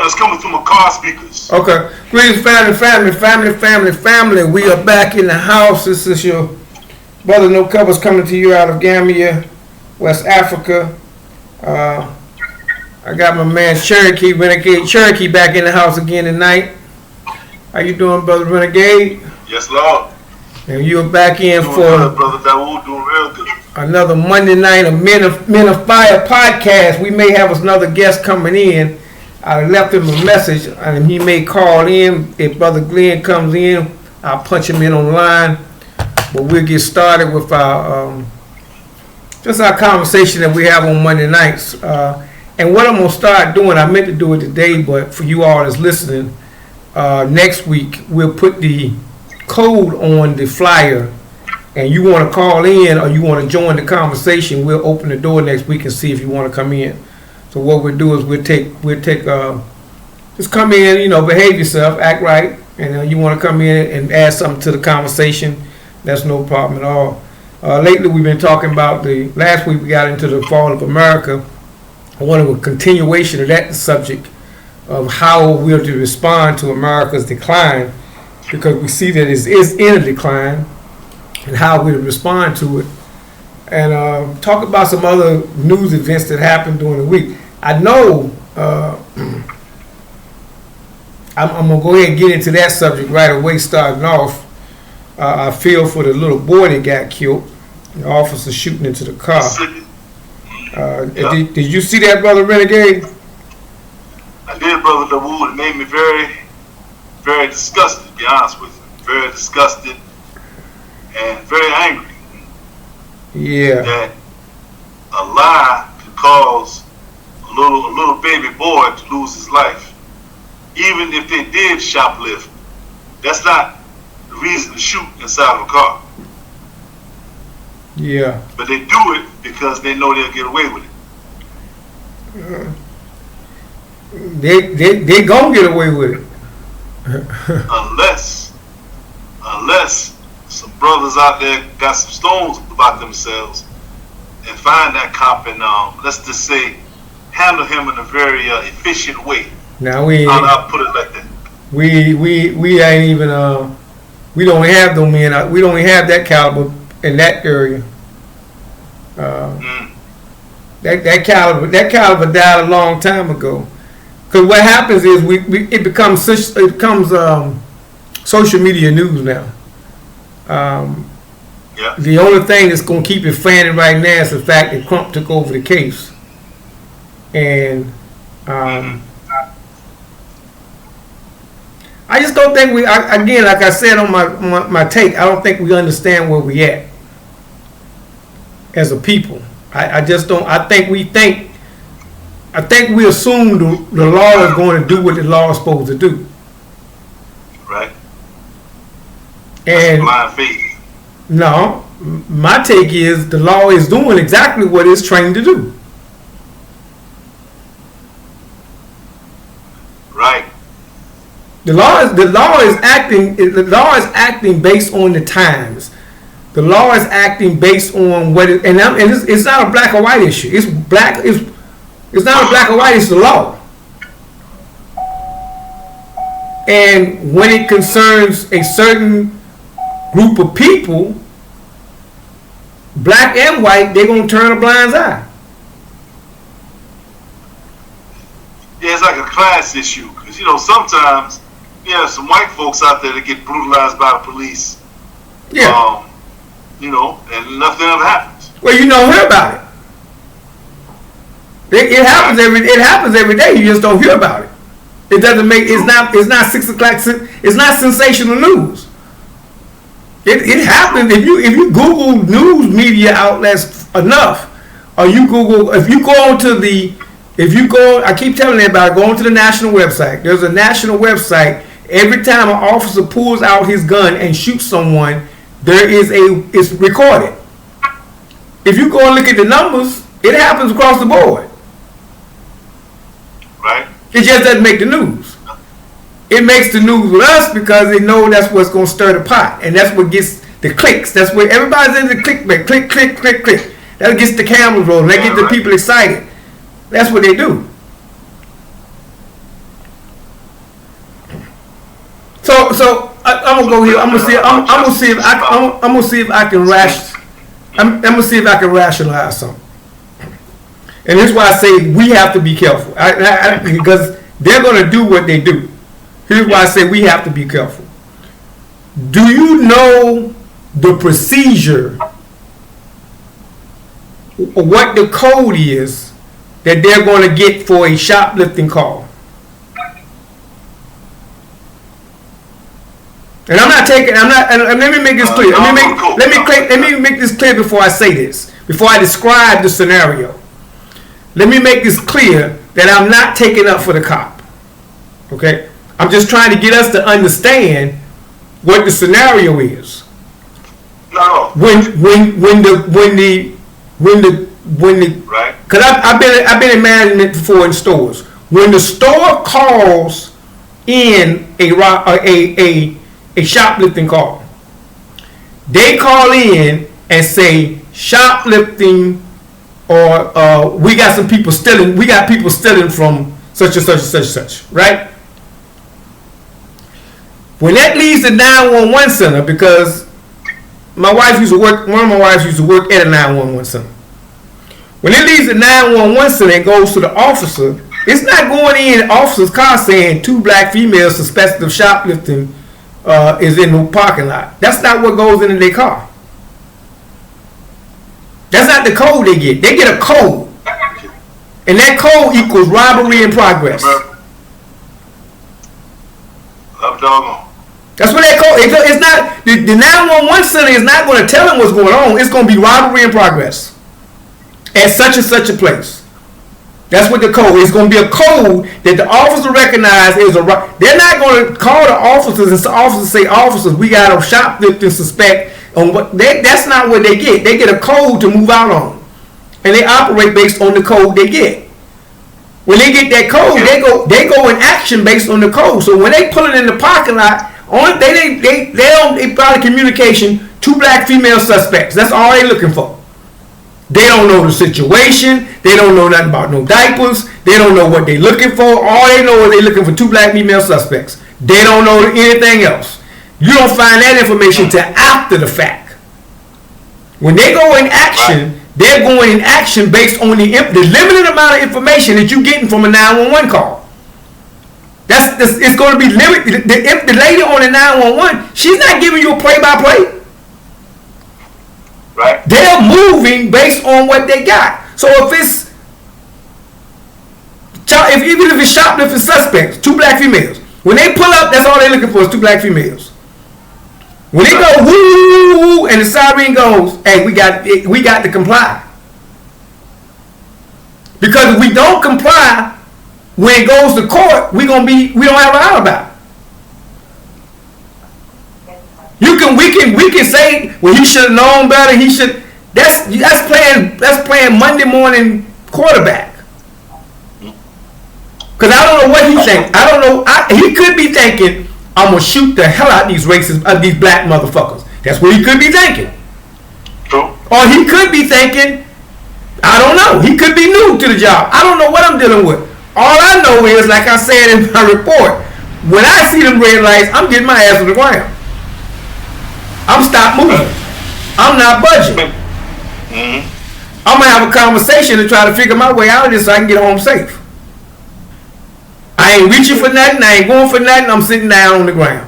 it's coming through my car speakers. Okay. Greetings, family. We are back in the house. This is your brother No Covers coming to you out of Gambia, West Africa. I got my man Renegade Cherokee back in the house again tonight. How you doing, brother Renegade? Yes, Lord. And you're back in doing for good, brother Dawood, doing real good. Another Monday night of Men of Fire podcast. We may have another guest coming in. I left him a message, and he may call in. If Brother Glenn comes in, I'll punch him in on the line. But we'll get started with our just our conversation that we have on Monday nights. And what I'm gonna start doing, I meant to do it today, but for you all that's listening, next week we'll put the code on the flyer. And you want to call in or you want to join the conversation, we'll open the door next week and see if you want to come in. So what we'll do is we'll take just come in, behave yourself, act right, and you want to come in and add something to the conversation, that's no problem at all. Lately we've been talking about last week we got into the fall of America. I want a continuation of that subject of how we're to respond to America's decline, because we see that it is in a decline, and how we respond to it, and talk about some other news events that happened during the week. I know I'm going to go ahead and get into that subject right away, starting off. I feel for the little boy that got killed, the officer shooting into the car. Did you see that, Brother Renegade? I did, Brother Dawood. It made me very, very disgusted, to be honest with you. Very disgusted. And very angry. Yeah. That a lie could cause a little baby boy to lose his life. Even if they did shoplift, that's not the reason to shoot inside of a car. Yeah. But they do it because they know they'll get away with it. They gonna get away with it. unless some brothers out there got some stones about themselves and find that cop and let's just say handle him in a very efficient way. Now I'll put it like that. We ain't even we don't have them men. We don't even have that caliber in that area. That caliber died a long time ago. Because what happens is it becomes social media news now. The only thing that's going to keep it fanning right now is the fact that Trump took over the case. And I just don't think again, like I said on my take, I don't think we understand where we at as a people. I just don't. I think we assume the law is going to do what the law is supposed to do. Right. And blind faith. No, my take is the law is doing exactly what it's trained to do. Right. The law is acting based on the times. The law is acting based on what it's not a black or white issue. It's not a black or white, it's the law. And when it concerns a certain group of people, black and white, they're going to turn a blind eye. Yeah, it's like a class issue. Because, sometimes you have some white folks out there that get brutalized by the police. Yeah. And nothing ever happens. Well, you don't hear about it. It happens every day. You just don't hear about it. It doesn't make. It's not 6 o'clock. It's not sensational news. It happens if you Google news media outlets enough, or you Google I keep telling everybody, go onto the national website. There's a national website. Every time an officer pulls out his gun and shoots someone, it's recorded. If you go and look at the numbers, it happens across the board. Right. It just doesn't make the news. It makes the news with us because they know that's what's going to stir the pot, and that's what gets the clicks. That's where everybody's in the clickbait. Click, click, click, click. That gets the cameras rolling. That gets the people excited. That's what they do. I'm gonna go here. I'm gonna see if I can rationalize something. And this is why I say we have to be careful. Because they're gonna do what they do. Here's why I say we have to be careful. Do you know the procedure, what the code is that they're going to get for a shoplifting call? And let me make this clear. Let me make this clear before I say this, before I describe the scenario. Let me make this clear that I'm not taking up for the cop. Okay? I'm just trying to get us to understand what the scenario is. No. When the right. Because I've been in management before in stores. When the store calls in a shoplifting call, they call in and say shoplifting, or we got some people stealing. We got people stealing from such and such and such and such, right? When that leaves the 911 center, because one of my wives used to work at a 911 center. When it leaves the 911 center and goes to the officer, it's not going in the officer's car saying 2 black females suspected of shoplifting is in the parking lot. That's not what goes into their car. That's not the code they get. They get a code. And that code equals robbery in progress. Up doggone. That's what that code. It's not the 911 center is not going to tell them what's going on. It's going to be robbery in progress at such and such a place. That's what the code is. It's going to be a code that the officer recognizes as a. They're not going to call the officers and officers say, "Officers, we got a shoplifting suspect." On what? That's not what they get. They get a code to move out on, and they operate based on the code they get. When they get that code, they go in action based on the code. So when they pull it in the parking lot. They brought a communication, 2 black female suspects. That's all they looking for. They don't know the situation. They don't know nothing about no diapers. They don't know what they looking for. All they know is they looking for 2 black female suspects. They don't know anything else. You don't find that information till after the fact. When they go in action, they're going in action based on the limited amount of information that you're getting from a 911 call. It's going to be limited. If the lady on the 911, she's not giving you a play-by-play. Right. They're moving based on what they got. So even if it's shoplifting suspects, 2 black females, when they pull up, that's all they're looking for is 2 black females. When they go woo and the siren goes, hey, we got to comply. Because if we don't comply, when it goes to court, we don't have an alibi. We can say, well, he should have known better. He should. That's playing Monday morning quarterback. Because I don't know what he thinks. I don't know. He could be thinking, I'm gonna shoot the hell out of these these black motherfuckers. That's what he could be thinking. True. Or he could be thinking, I don't know. He could be new to the job. I don't know what I'm dealing with. All I know is, like I said in my report, when I see them red lights, I'm getting my ass on the ground. I'm stop moving. I'm not budging. Mm-hmm. I'm going to have a conversation to try to figure my way out of this so I can get home safe. I ain't reaching for nothing. I ain't going for nothing. I'm sitting down on the ground.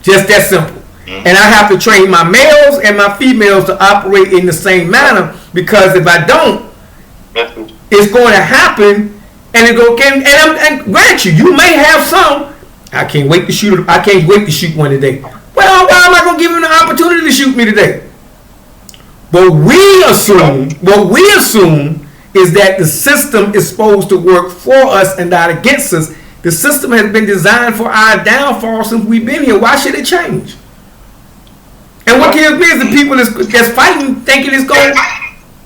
Just that simple. Mm-hmm. And I have to train my males and my females to operate in the same manner, because if I don't, it's going to happen. And grant you may have some. I can't wait to shoot one today. Well, why am I going to give him the opportunity to shoot me today? What we assume is that the system is supposed to work for us and not against us. The system has been designed for our downfall since we've been here. Why should it change? And what kills me is the people that's fighting, thinking it's going.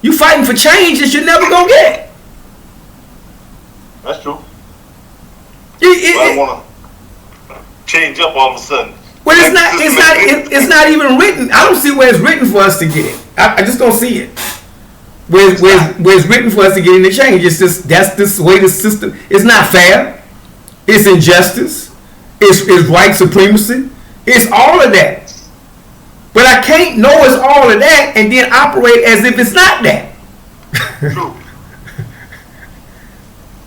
You fighting for change that you're never going to get. That's true. I want to change up all of a sudden. Well, it's not even written. I don't see where it's written for us to get it. I just don't see it. Where it's written for us to get in the change. It's just that's this way the system. It's not fair. It's injustice. It's white supremacy. It's all of that. But I can't know it's all of that and then operate as if it's not that. True.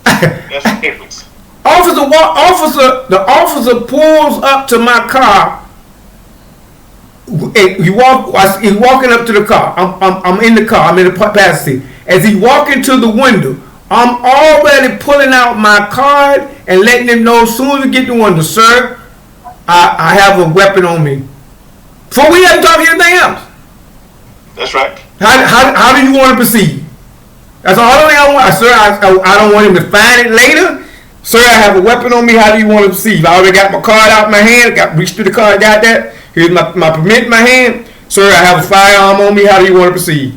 That's the difference. The officer pulls up to my car. He's walking up to the car. I'm in the car. I'm in the passenger seat. As he walking to the window, I'm already pulling out my card and letting him know as soon as we get to the window, sir, I have a weapon on me. Before we ever talk anything else. That's right. How do you want to proceed? That's the only thing I want. Sir, I don't want him to find it later. Sir, I have a weapon on me. How do you want to proceed? I already got my card out in my hand. Reached through the card, got that. Here's my permit in my hand. Sir, I have a firearm on me. How do you want to proceed?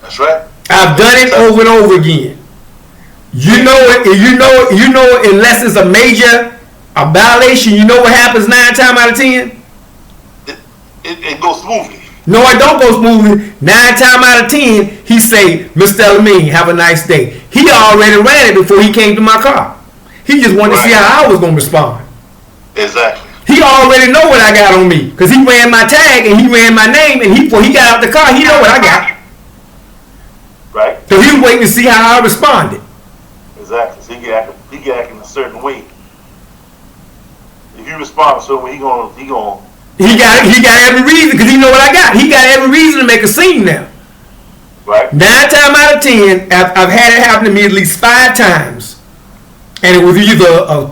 That's right. I've done it over and over again. You know it. You know it, unless it's a major violation. You know what happens 9 times out of 10. It goes smoothly. No, it don't go smoothly. 9 times out of 10, he say, Mr. Elamine, have a nice day. He already ran it before he came to my car. He just wanted to see how I was going to respond. Exactly. He already know what I got on me because he ran my tag and he ran my name, and before he got out the car, he know what I got. Right. So he was waiting to see how I responded. Exactly. So he get acting a certain way. If you respond a certain way, he got every reason because he know what I got. He got every reason to make a scene now. Right. 9 times out of 10, I've had it happen to me at least 5 times, and it was either a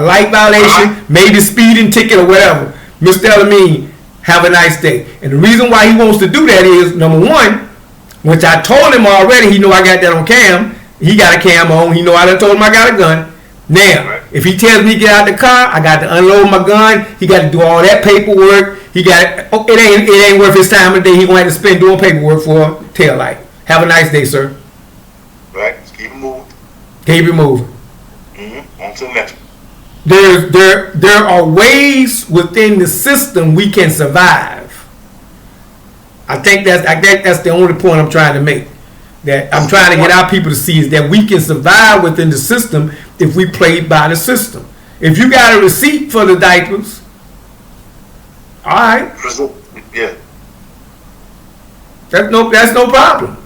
light violation, maybe speeding ticket or whatever. Mr. Elamine, have a nice day. And the reason why he wants to do that is, number one, which I told him already, he know I got that on cam. He got a cam on. He know I done told him I got a gun. Now, if he tells me to get out the car, I got to unload my gun. He got to do all that paperwork. It ain't worth his time today. He gonna have to spend doing paperwork for a tail light. Have a nice day, sir. Right. Just keep it moving. Keep it moving. On to the next one. There are ways within the system we can survive. I think that's the only point I'm trying to make. That I'm trying to get our people to see is that we can survive within the system if we play by the system. If you got a receipt for the diapers, all right. Yeah. That's no problem.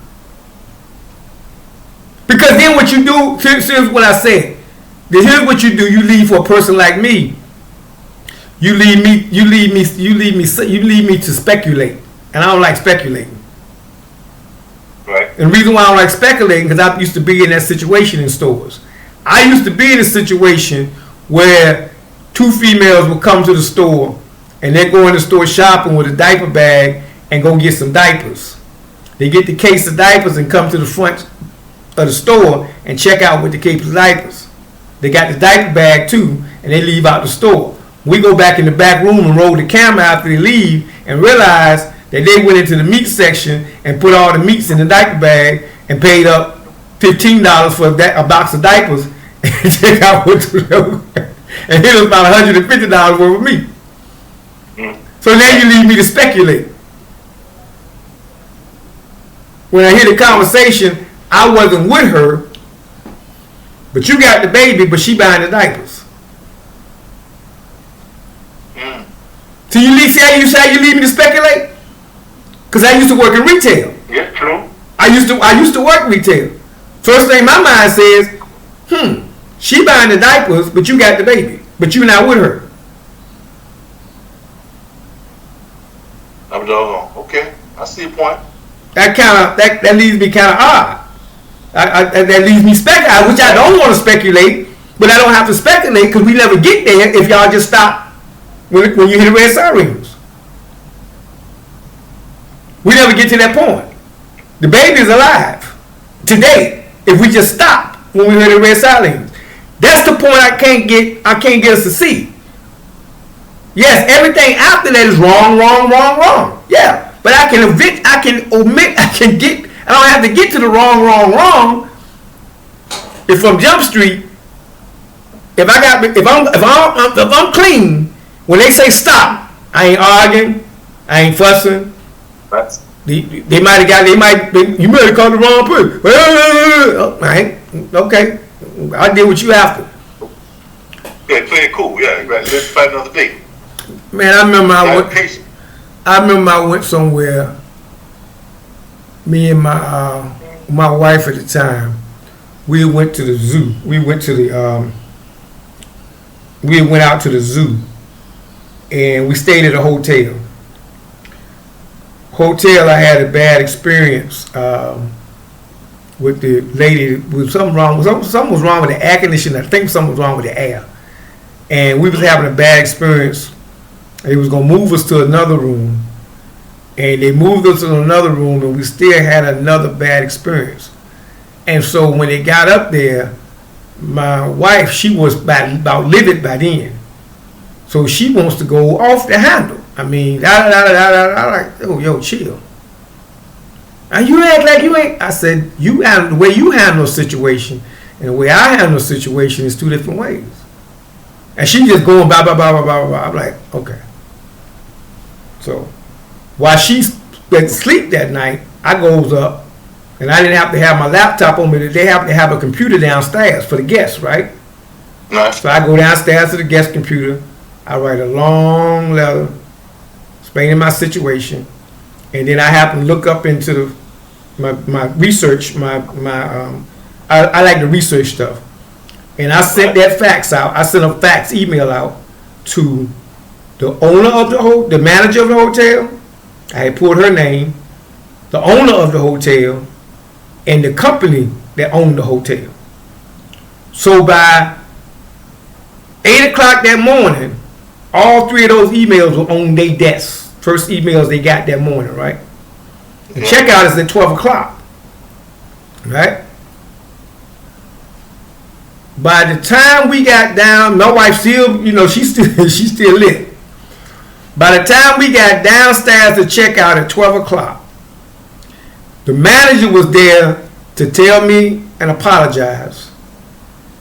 Because then what you do, here's what I said. Here's what you do. You leave for a person like me. You leave me to speculate, and I don't like speculating. Right. And the reason why I don't like speculating because I used to be in that situation in stores. I used to be in a situation where 2 females would come to the store and they go in the store shopping with a diaper bag and go get some diapers. They get the case of diapers and come to the front of the store and check out with the case of diapers. They got the diaper bag too, and they leave out the store. We go back in the back room and roll the camera after they leave and realize that they went into the meat section and put all the meats in the diaper bag and paid up $15 for a box of diapers and check out what to do. And it was about $150 worth of meat. So now you leave me to speculate. When I hear the conversation, I wasn't with her, but you got the baby, but she buying the diapers. So you see how you leave me to speculate? Because I used to work in retail. Yeah, true. I used to work retail. First thing my mind says, she buying the diapers, but you got the baby, but you not with her. I'm doggone. Okay, I see your point. That leaves me kind of odd. That leaves me speculating, which I don't want to speculate, but I don't have to speculate because we never get there if y'all just stop when you hear the red sirens. We never get to that point. The baby is alive today if we just stop when we hear the red sirens. That's the point I can't get us to see. Yes, everything after that is wrong. Yeah, but I can omit. I don't have to get to the wrong. If from Jump Street, if I'm clean, when they say stop, I ain't arguing, I ain't fussing. You might have called the wrong person. All right, okay, I did what you have to. Yeah, play it cool. Yeah, right. Let's fight another day. Man, I remember I went somewhere. Me and my wife at the time, we went to the zoo. We went out to the zoo, and we stayed at a hotel. I had a bad experience with the lady. With something wrong. Something was wrong with the air conditioning. I think something was wrong with the air, and we was having a bad experience. They was gonna move us to another room, and they moved us to another room, and we still had another bad experience. And so when they got up there, my wife, she was about livid by then, so she wants to go off the handle. I mean, like, oh, yo, chill. And you act like you ain't. I said, the way you handle a situation and the way I handle a situation is two different ways. And she just going blah, blah, blah, blah, blah, blah. I'm like, okay. So while she went to sleep that night, I goes up, and I didn't have to have my laptop on me. They have to have a computer downstairs for the guests, right? Nice. So I go downstairs to the guest computer. I write a long letter explaining my situation, and then I happen to look up into my research. I like to research stuff, and I sent that fax out. I sent a fax email out to the owner of the manager of the hotel. I had put her name, the owner of the hotel, and the company that owned the hotel. So by 8 o'clock that morning, all three of those emails were on their desks. First emails they got that morning, right? The checkout is at 12 o'clock, right? By the time we got down, my wife still, she's still lit. By the time we got downstairs to check out at 12 o'clock, the manager was there to tell me and apologize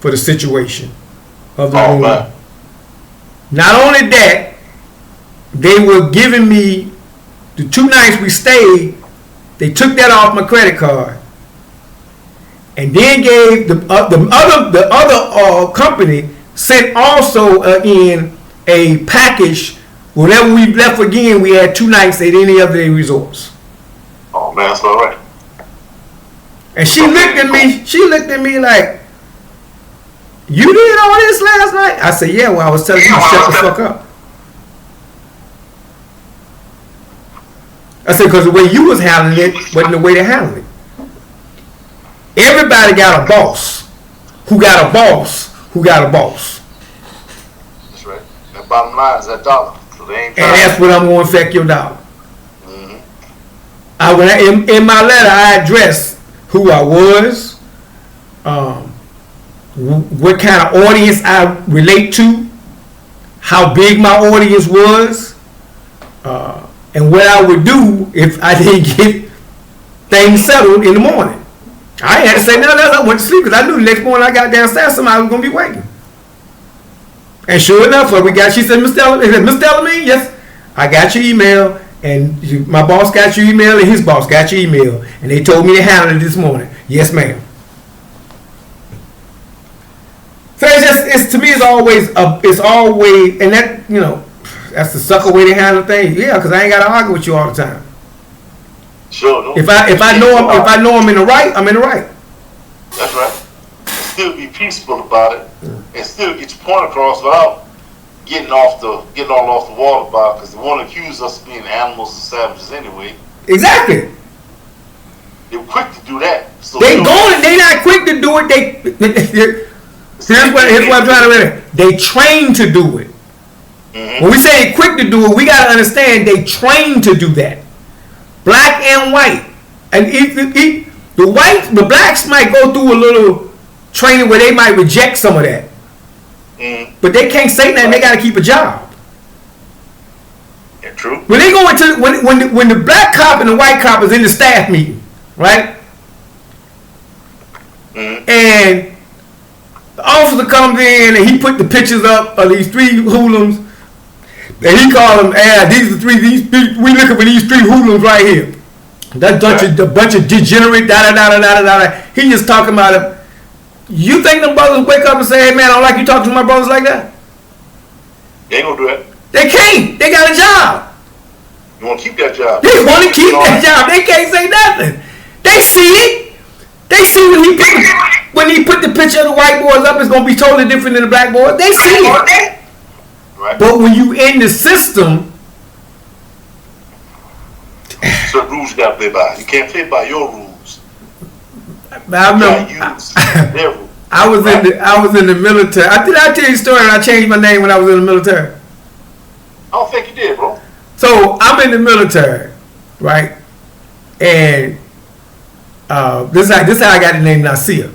for the situation of the room. Man. Not only that, they were giving me the 2 nights we stayed. They took that off my credit card, and then gave the other company sent also in a package. Whenever we left again, we had 2 nights at any of their resorts. Oh man, that's all right. And she looked at me. She looked at me like, "You did all this last night?" I said, "Yeah, well, I was telling you to shut the fuck up." I said, because the way you was handling it wasn't the way to handle it. Everybody got a boss. Who got a boss? Who got a boss? That's right. That bottom line is that dollar. So they ain't. And that's what I'm going to affect your dollar. Mm-hmm. In my letter, I addressed who I was, what kind of audience I relate to, how big my audience was, and what I would do if I didn't get things settled in the morning. I had to say nothing else. I went to sleep because I knew the next morning I got downstairs somebody was going to be waiting. And sure enough, she said, Miss Delamy, yes, I got your email, and my boss got your email, and his boss got your email, and they told me to handle it this morning. Yes, ma'am. So it's to me, it's always, and that, that's the sucker way to handle things. Yeah, because I ain't got to argue with you all the time. Sure. No. If I know I'm in the right, I'm in the right. That's right. Still be peaceful about it, and still get your point across without getting all off the water about it, because they want to accuse us of being animals and savages anyway. Exactly. They're quick to do that. So they not quick to do it. Here's what I'm trying to read. They train to do it. Mm-hmm. When we say quick to do it, we got to understand they train to do that. Black and white. And the blacks might go through a little training where they might reject some of that. Mm. But they can't say nothing. They got to keep a job. Yeah, true. When they go into when the black cop and the white cop is in the staff meeting, right? Mm. And the officer comes in and he put the pictures up of these 3 hoodlums, and he called them, these are 3. We looking for these 3 hoodlums right here. That bunch of degenerate da. He just talking about it. You think them brothers wake up and say, "Hey man, I don't like you talking to my brothers like that"? They ain't gonna do that. They can't. They got a job. You want to keep that job. They want to keep that job. They can't say nothing. They see it. They see when he put the picture of the white boys up, it's gonna be totally different than the black boys. They see it. Right. But when you in the system, certain rules you gotta play by. You can't play by your rules. I remember I was in the military. I tell you a story. I changed my name when I was in the military. I don't think you did, bro. So I'm in the military, right? And this is how I got the name Nasir.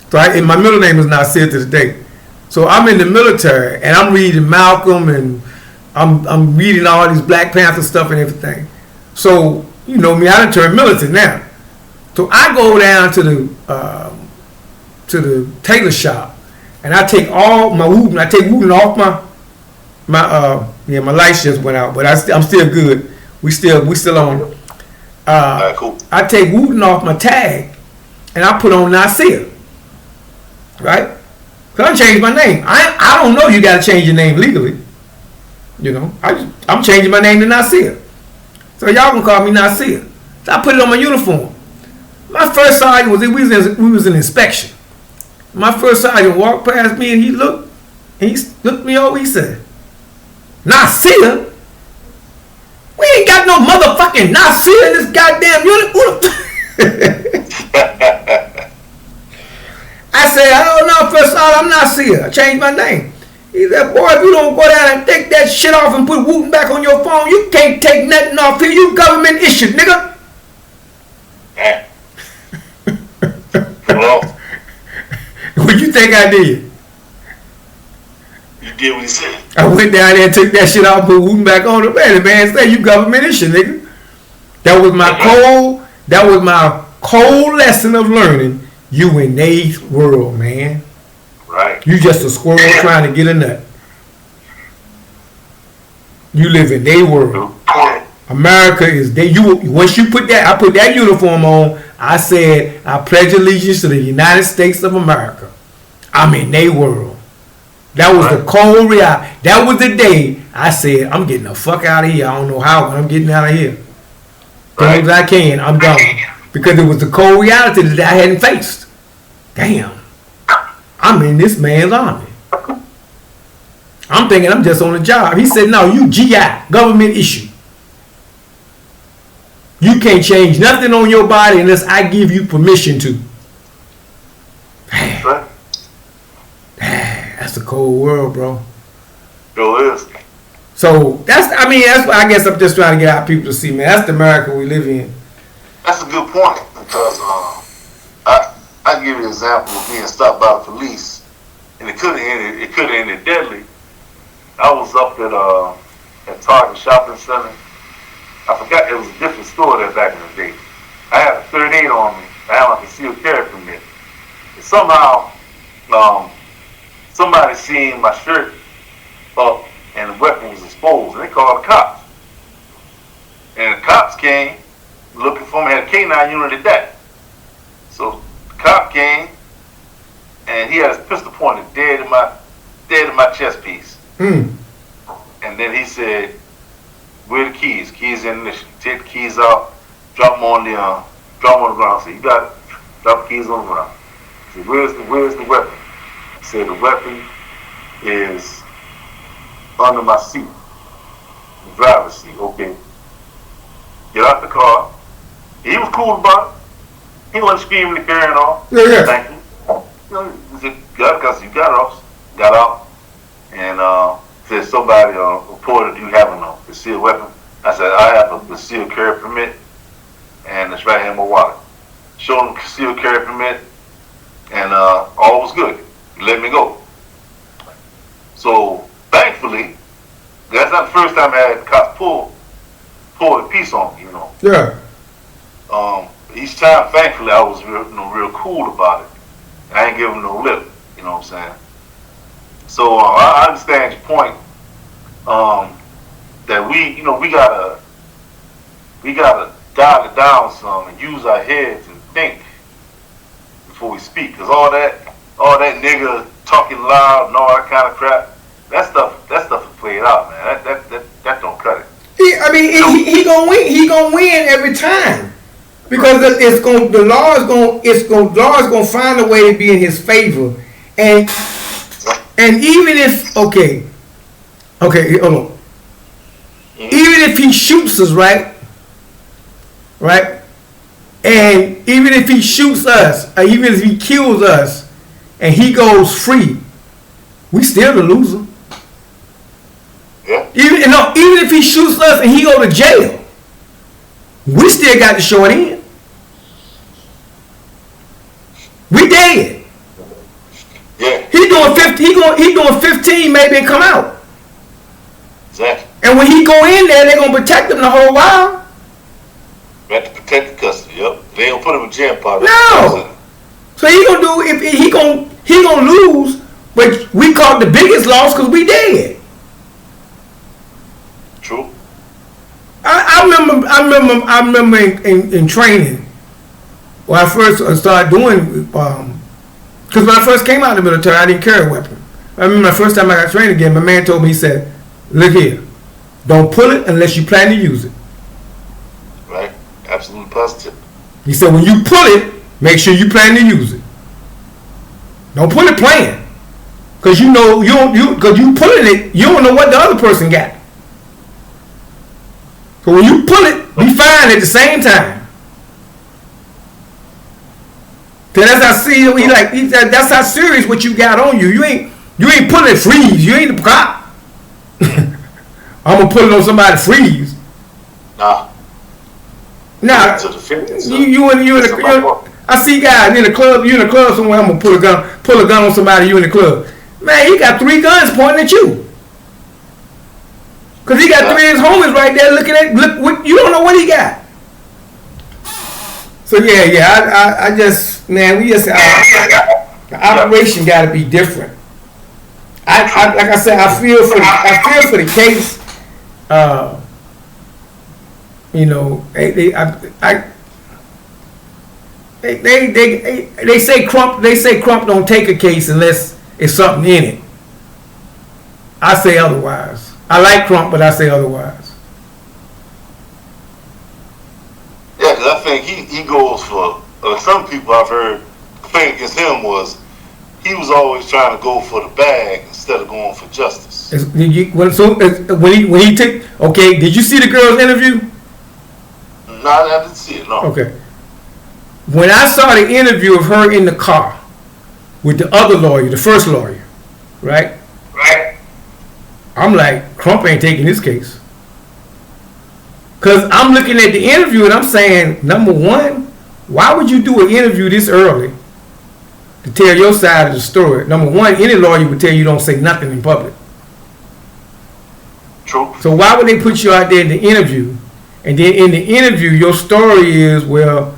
So and my middle name is Nasir to this day. So I'm in the military and I'm reading Malcolm and I'm reading all these Black Panther stuff and everything. So you know me, I done turned militant now. So I go down to the tailor shop and I take all my wooten. I take wooten off my lights just went out, but I'm still good. We still on. Cool. I take wooten off my tag and I put on Nasir. Right? Cause I changed my name. I don't know you gotta change your name legally. You know, I'm changing my name to Nasir. So y'all can call me Nasir. So I put it on my uniform. My first sergeant we was in inspection. My first sergeant walked past me and he looked me over. He said, "Nasir? We ain't got no motherfucking Nasir in this goddamn unit." I said, "I don't know, first sergeant, I'm Nasir. I changed my name." He said, "Boy, if you don't go down and take that shit off and put Wooten back on your phone, you can't take nothing off here. You government issued, nigga." Well, What you think I did? You did what he said. I went down there and took that shit off and put Wooten back on. The man said, "You government issued, nigga." That was my cold lesson of learning. You in their world, man. Right. You just a squirrel trying to get a nut. You live in their world. America is they. Once you put that, I put that uniform on. I said, I pledge allegiance to the United States of America. I'm in their world. That was the cold reality. That was the day I said, I'm getting the fuck out of here. I don't know how, but I'm getting out of here. As long as I can, I'm done. Because it was the cold reality that I hadn't faced. Damn. I'm in this man's army. I'm thinking I'm just on a job. He said, "No, you GI, government issue. You can't change nothing on your body unless I give you permission to." That's a cold world, bro. Sure is. So that's what I guess I'm just trying to get our people to see, man. That's the America we live in. That's a good point because I give you an example of being stopped by the police, and it could have ended deadly. I was up at Target Shopping Center. I forgot it was a different store there back in the day. I had a 38 on me. I had a concealed carry permit. And somehow, somebody seen my shirt up and the weapon was exposed, and they called the cops. And the cops came looking for me. Had a K9 unit at that. So the cop came, and he had his pistol pointed dead in my chest piece. Mm. And then he said, "Where are the keys? Keys in ignition. Take the keys out, drop them on the ground." I said, "You got it. Drop the keys on the ground." I said, "Where's the weapon?" He said, "The weapon is under my seat, the driver's seat." Okay. Get out the car. He was cool about it. He wasn't screaming and carrying on. Yeah. Thank you. He said, "Because you got off." Got out and said, "Somebody reported you having a concealed weapon." I said, "I have a concealed carry permit, and it's right here in my wallet." Showed him concealed carry permit, and all was good. He let me go. So thankfully, that's not the first time I had cops pull a piece on me, you know. Yeah. Each time, thankfully, I was real cool about it. I ain't giving no lip, you know what I'm saying? So I understand your point. That we gotta dial it down some and use our heads and think before we speak. Cause all that nigga talking loud and all that kind of crap, that stuff is played out, man. That don't cut it. He gonna win. He gonna win every time because the law is gonna find a way to be in his favor, and even if okay, hold on. Even if he shoots us, right, and even if he shoots us, or even if he kills us, and he goes free, we still the loser. Yeah. Even if he shoots us and he go to jail, we still got the short end. We dead. Yeah. He doing 50. He doing 15 maybe and come out. Exactly. And when he go in there, they gonna protect him the whole while. Got to protect the custody. Yep. They don't put him in jail. Probably. No. So he gonna do if he gonna lose, but we caught the biggest loss because we dead. True. I remember in training when I first started doing because when I first came out of the military I didn't carry a weapon. I remember the first time I got trained again, my man told me, he said, "Look here, don't pull it unless you plan to use it." Right. Absolutely positive. He said, "When you pull it, make sure you plan to use it. Don't pull it playing, because you pulling it, you don't know what the other person got. So when you pull it, be fine at the same time." Cause that's how serious he said, that's how serious what you got on you. You ain't pulling freeze. You ain't the cop. I'm gonna put it on somebody freeze. Nah. Nah. You in the I see guys in the club. You in the club somewhere. I'm gonna pull a gun on somebody. You in the club. Man, he got 3 guns pointing at you. Cause he got 3 of his homies right there looking at. Look, you don't know what he got. So yeah. I just, man, the operation got to be different. Like I said, I feel for the case. They say Crump don't take a case unless it's something in it. I say otherwise. I like Crump, but I say otherwise. Yeah, because I think he goes for some people I've heard. The thing against him was he was always trying to go for the bag instead of going for justice. When he took, okay, did you see the girl's interview? No, I didn't see it. No. Okay. When I saw the interview of her in the car with the other lawyer, the first lawyer, right? Right. I'm like, Crump ain't taking this case. Because I'm looking at the interview and I'm saying, number one, why would you do an interview this early to tell your side of the story? Number one, any lawyer would tell you don't say nothing in public. True. So why would they put you out there in the interview? And then in the interview, your story is, well,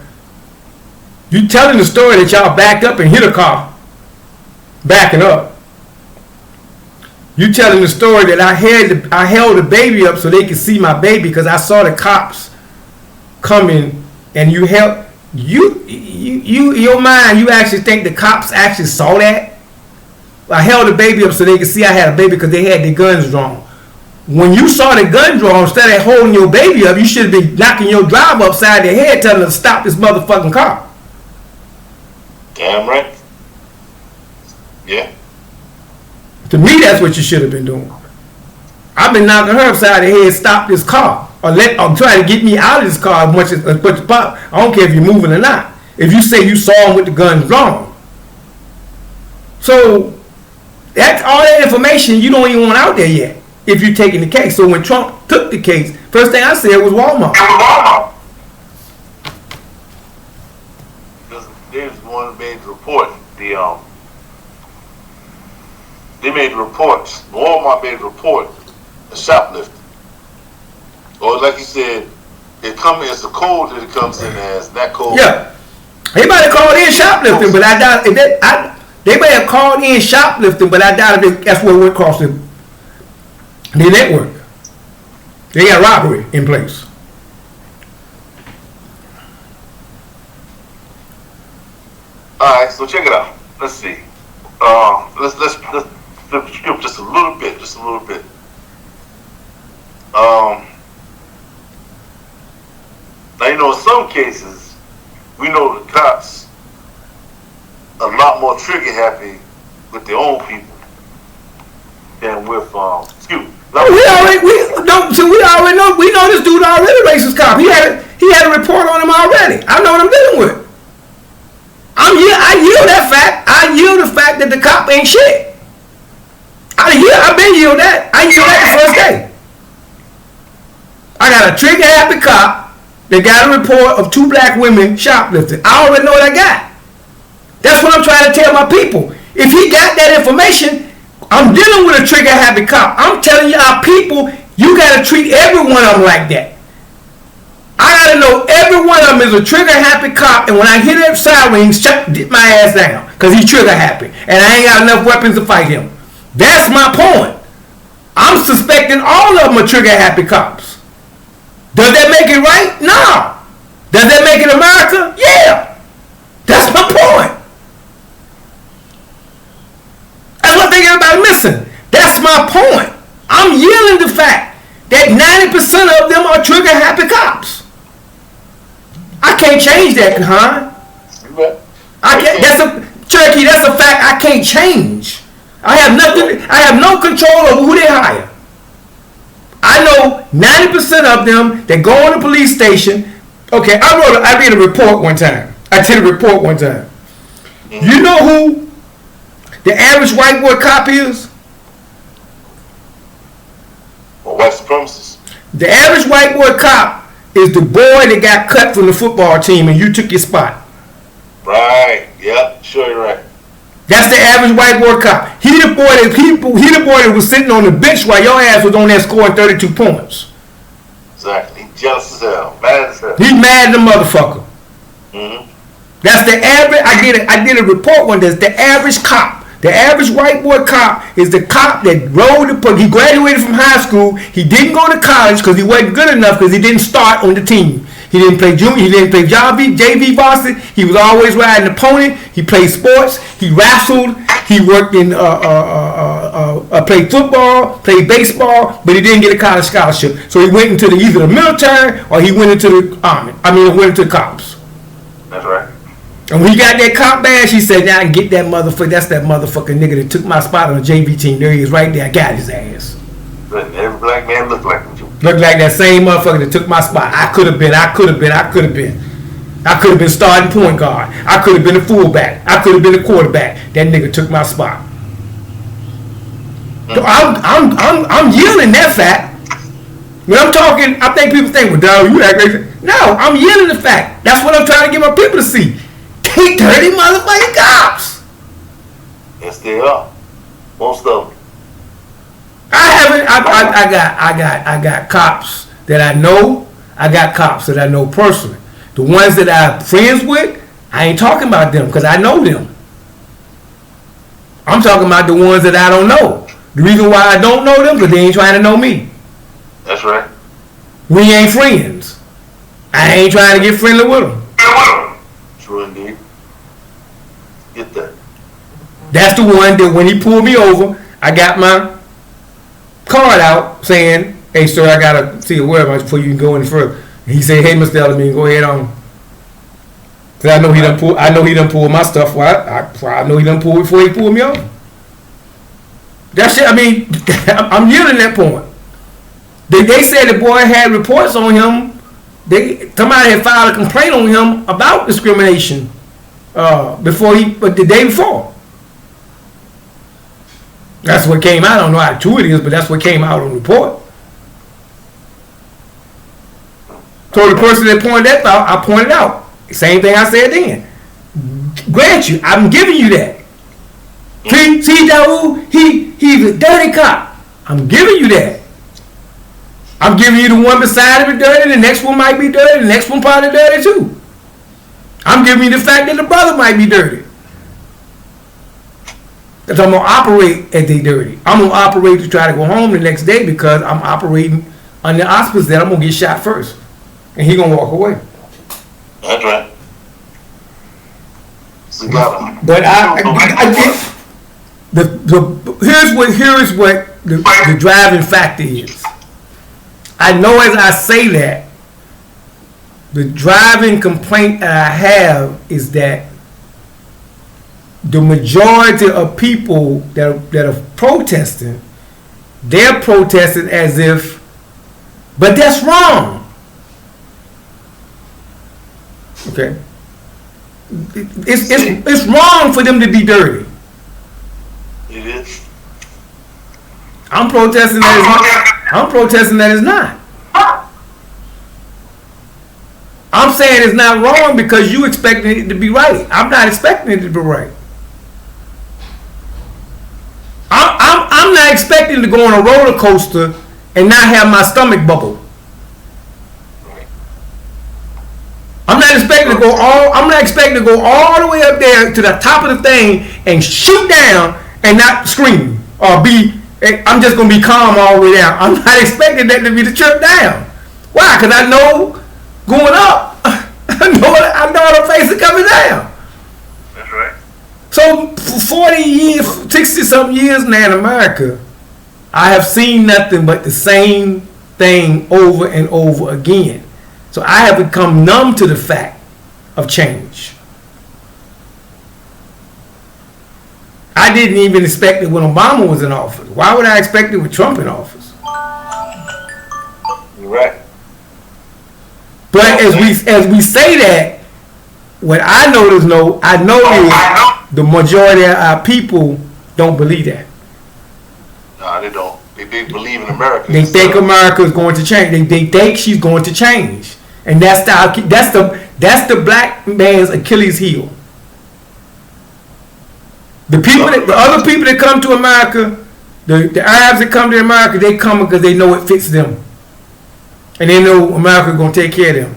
you telling the story that y'all backed up and hit a car, backing up. You telling the story that I held the baby up so they could see my baby because I saw the cops coming, and you held your mind. You actually think the cops actually saw that? I held the baby up so they could see I had a baby because they had their guns drawn. When you saw the gun drawn, instead of holding your baby up, you should have been knocking your driver upside the head, telling them to stop this motherfucking car. Damn right. Yeah. To me, that's what you should have been doing. I've been knocking her upside the head, stop this car, or try to get me out of this car as much as pop. I don't care if you're moving or not. If you say you saw him with the guns drawn, so that's all that information you don't even want out there yet. If you're taking the case, so when Trump took the case, first thing I said was Walmart. There's one that made the report. They made the reports. Walmart made the report of shoplifting. Or like you said, it's a code that it comes in as. That code. Yeah. They might have called in shoplifting, but I doubt they may have called in shoplifting, but I doubt if that's what went across the network. They got robbery in place. All right, so check it out. Let's see. Let's skip just a little bit. cases, we know the cops are a lot more trigger happy with their own people than with we already know. We know this dude already racist cop. He had a report on him already. I know what I'm dealing with. I yield that fact. I yield the fact that the cop ain't shit. I've been yield that. I yield that the first day. I got a trigger happy cop that got a report of 2 black women shoplifting. I already know what I got. That's what I'm trying to tell my people. If he got that information, I'm dealing with a trigger happy cop. I'm telling you, our people, you got to treat every one of them like that. I got to know every one of them is a trigger happy cop, and when I hear that siren, get my ass down because he's trigger happy, and I ain't got enough weapons to fight him. That's my point. I'm suspecting all of them are trigger happy cops. Does that make it right? No. Does that make it America? Yeah. That's my point. That's one thing everybody missing. That's my point. I'm yielding the fact that 90% of them are trigger happy cops. I can't change that, huh? I can't. That's a fact I can't change. I have no control over who they hire. I know 90% of them that go in the police station. Okay, I did a report one time. You know who the average white boy cop is? Well, white supremacists. The average white boy cop is the boy that got cut from the football team and you took your spot. Right. Yep. Sure, you're right. That's the average white boy cop. He the boy that was sitting on the bench while your ass was on there scoring 32 points. Exactly. He's jealous as hell. Mad as hell. He's mad at the motherfucker. Mm-hmm. That's the average. I did a report one. That's the average cop. The average white boy cop is the cop that he graduated from high school. He didn't go to college because he wasn't good enough because he didn't start on the team. He didn't play junior. He didn't play JV varsity. He was always riding the pony. He played sports. He wrestled. He worked in played football, played baseball, but he didn't get a college scholarship. So he went into either the military or he went into the army. Went into the cops. That's right. And when he got that cop badge, he said, "Now I can get that motherfucker. That's that motherfucking nigga that took my spot on the JV team. There he is, right there. I got his ass." But every black man looked like him. Looked like that same motherfucker that took my spot. I could have been starting point guard. I could have been a fullback. I could have been a quarterback. That nigga took my spot. So I'm yielding that fact. When I'm talking, I think people think, "Well, dog, you act crazy." No, I'm yielding the fact. That's what I'm trying to get my people to see. They dirty motherfucking cops. Yes, they are. Most of them. I got cops that I know. I got cops that I know personally. The ones that I'm friends with, I ain't talking about them because I know them. I'm talking about the ones that I don't know. The reason why I don't know them because they ain't trying to know me. That's right. We ain't friends. I ain't trying to get friendly with them. True indeed. Get that. That's the one that when he pulled me over, I got my card out saying, "Hey, sir, I gotta see a word before you can go any further." And he said, "Hey, Mr. Ellerman, go ahead on." Cause I know he done pull my stuff. Well, I know he done pull before he pulled me over. That shit. I'm yielding that point. They said the boy had reports on him. Somebody had filed a complaint on him about discrimination the day before. That's what came out. I don't know how true it is, but that's what came out on the report. So the person that pointed that out, I pointed out. Same thing I said then. Grant you, I'm giving you that. See, Daoud, he's a dirty cop. I'm giving you that. I'm giving you the one beside him is dirty, the next one might be dirty, the next one probably dirty too. I'm giving you the fact that the brother might be dirty. Because I'm going to operate as they dirty. I'm going to operate to try to go home the next day because I'm operating under the auspice that I'm going to get shot first. And he going to walk away. That's right. But I get here's what the driving factor is. I know as I say that the driving complaint that I have is that the majority of people that are protesting, they're protesting as if, but that's wrong. Okay, it's wrong for them to be dirty. It is. I'm protesting that it's not. I'm protesting that it's not. I'm saying it's not wrong because you expecting it to be right. I'm not expecting it to be right. I'm not expecting to go on a roller coaster and not have my stomach bubble. I'm not expecting to go all the way up there to the top of the thing and shoot down and not scream or be. I'm just gonna be calm all the way down. I'm not expecting that to be the trip down. Why? Because I know going up, I know the face is coming down. That's right. So for 40 years, 60 something years now in America, I have seen nothing but the same thing over and over again. So I have become numb to the fact of change. I didn't even expect it when Obama was in office. Why would I expect it with Trump in office? You're right. But as we say that, what I know is the majority of our people don't believe that. No, they don't. They believe in America. They think America is going to change. They think she's going to change, and that's the black man's Achilles heel. The other people that come to America, the Arabs that come to America, they come because they know it fits them, and they know America is going to take care of them,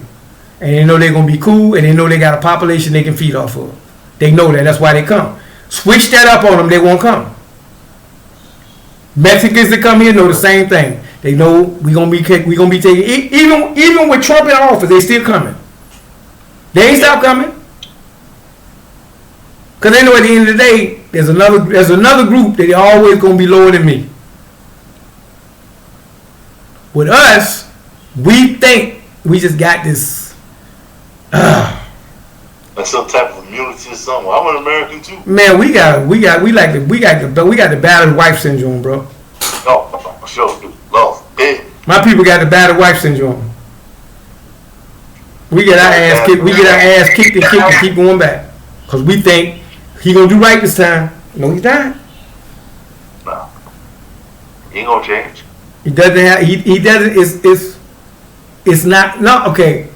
and they know they're going to be cool, and they know they got a population they can feed off of. They know that. That's why they come. Switch that up on them, they won't come. Mexicans that come here know the same thing. They know we gonna be taking even with Trump in office, they still coming. They ain't stop coming. Cause they know at the end of the day, there's another group that always gonna be lower than me. With us, we think we just got this. That's some type of immunity or something. I'm an American too. Man, we got the battered wife syndrome, bro. Oh, sure, dude. Love, big. My people got the battered wife syndrome. We get our ass kicked. We get our ass kicked and keep going back, cause we think he gonna do right this time. No, he's not. No, he ain't gonna change. He doesn't have. He doesn't. It's not. No, okay.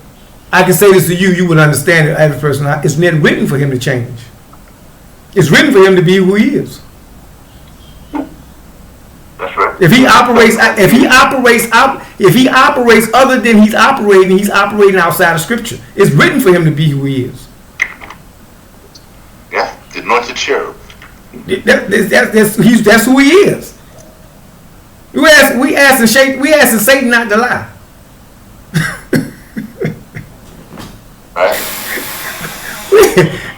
I can say this to you. You would understand it as a person. It's not written for him to change. It's written for him to be who he is. That's right. If he operates other than he's operating outside of Scripture. It's written for him to be who he is. Yeah, the anointed cherub. That's who he is. We asking Satan not to lie. Right.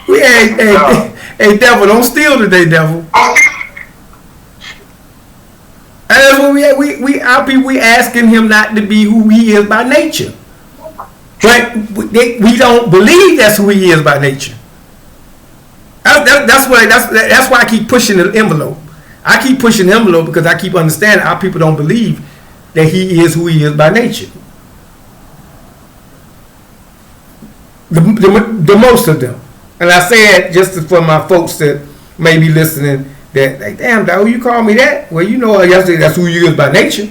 we hey devil, don't steal today, devil. And that's what our people, we asking him not to be who he is by nature. But we don't believe that's who he is by nature. That's why I keep pushing the envelope. I keep pushing the envelope because I keep understanding our people don't believe that he is who he is by nature. The most of them. And I say it just for my folks that may be listening, that like, damn, dog, you call me that? Well, you know, yesterday that's who you is by nature.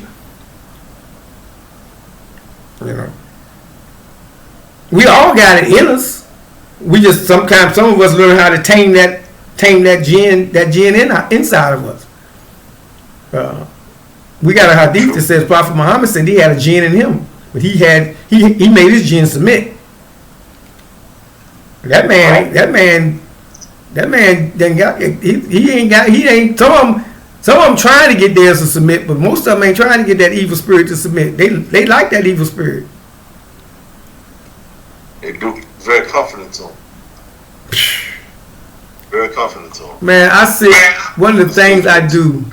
You know, we all got it in us. We just sometimes some of us learn how to tame that gene inside of us. We got a hadith that says Prophet Muhammad said he had a gene in him, but he made his gene submit. That man didn't got he ain't some of them trying to get theirs to submit, but most of them ain't trying to get that evil spirit to submit. They like that evil spirit. They do. Very confident on. Very confident on. Man, one of the things I do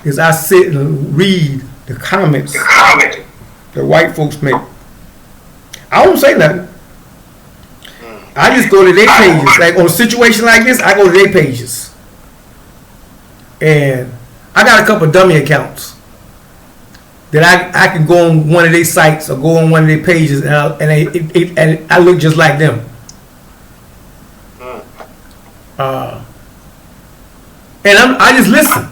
is I sit and read the comments that white folks make. I don't say nothing. I just go to their pages. Like on a situation like this, I go to their pages. And I got a couple of dummy accounts that I can go on one of their sites or go on one of their pages and I look just like them. And I just listen.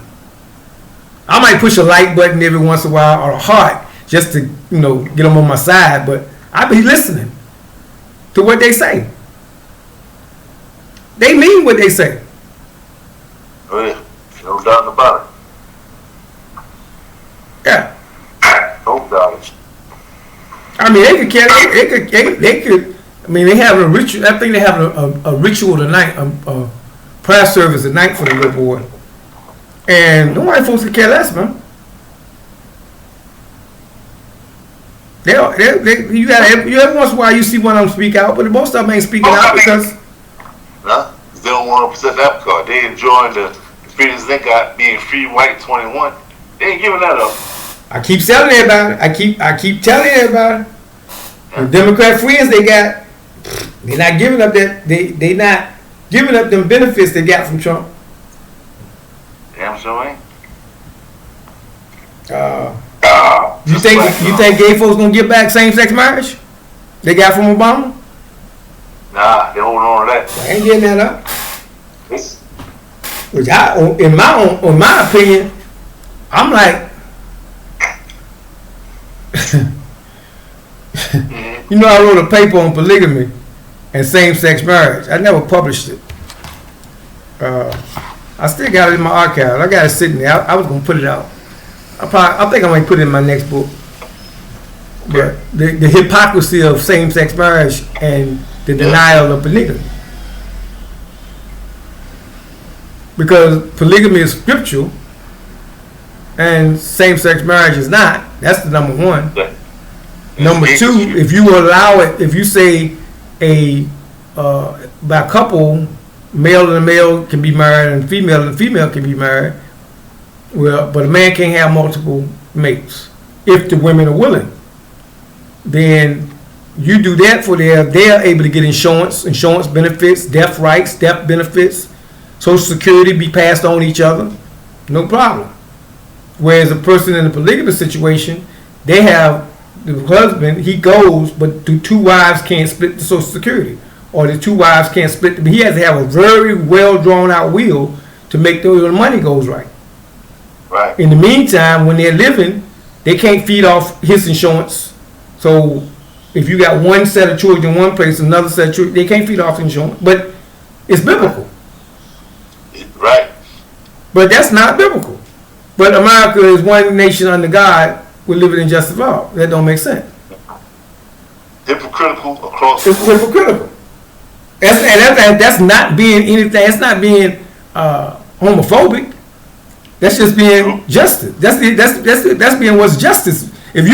I might push a like button every once in a while or a heart just to get them on my side, but I be listening to what they say. They mean what they say. Oh yeah, no doubt about it. Yeah. No doubt. I mean, they could. I mean, they have a ritual. I think they have a ritual tonight, a prayer service at night for the little boy. And the white folks could care less, man. You every once in a while you see one of them speak out, but most of them ain't speaking out because. Nah, they don't want to present that card. They enjoying the experience they got being free white 21. They ain't giving that up. I keep telling you about it. I keep telling you about it. The Democrat friends they got, they're not giving up that they not giving up them benefits they got from Trump. Damn sure ain't. You think gay folks gonna get back same-sex marriage they got from Obama? Nah, they holding on to that. I ain't getting that up. Which in my opinion, I'm like, I wrote a paper on polygamy and same-sex marriage. I never published it. I still got it in my archive. I got it sitting there. I was gonna put it out. I think I might put it in my next book. But the hypocrisy of same-sex marriage and the denial of polygamy. Because polygamy is scriptural and same-sex marriage is not. That's the number one. Number two, if you allow it, if you say by a couple, male and a male can be married and a female can be married, well, but a man can't have multiple mates if the women are willing. Then you do that for they're able to get insurance benefits, death rights, death benefits, Social Security be passed on each other, no problem. Whereas a person in a polygamous situation, they have the husband, he goes, but the two wives can't split the Social Security, or the two wives can't split. He has to have a very well drawn out will to make sure the money goes right. Right. In the meantime, when they're living, they can't feed off his insurance. So if you got one set of children in one place, another set of children, they can't feed off insurance. But it's biblical. Right. But that's not biblical. But America is one nation under God. We're living in justice law. That don't make sense. Hypocritical across the board. It's hypocritical. That's not being anything. That's not being homophobic. That's just being justice. That's being what's justice. If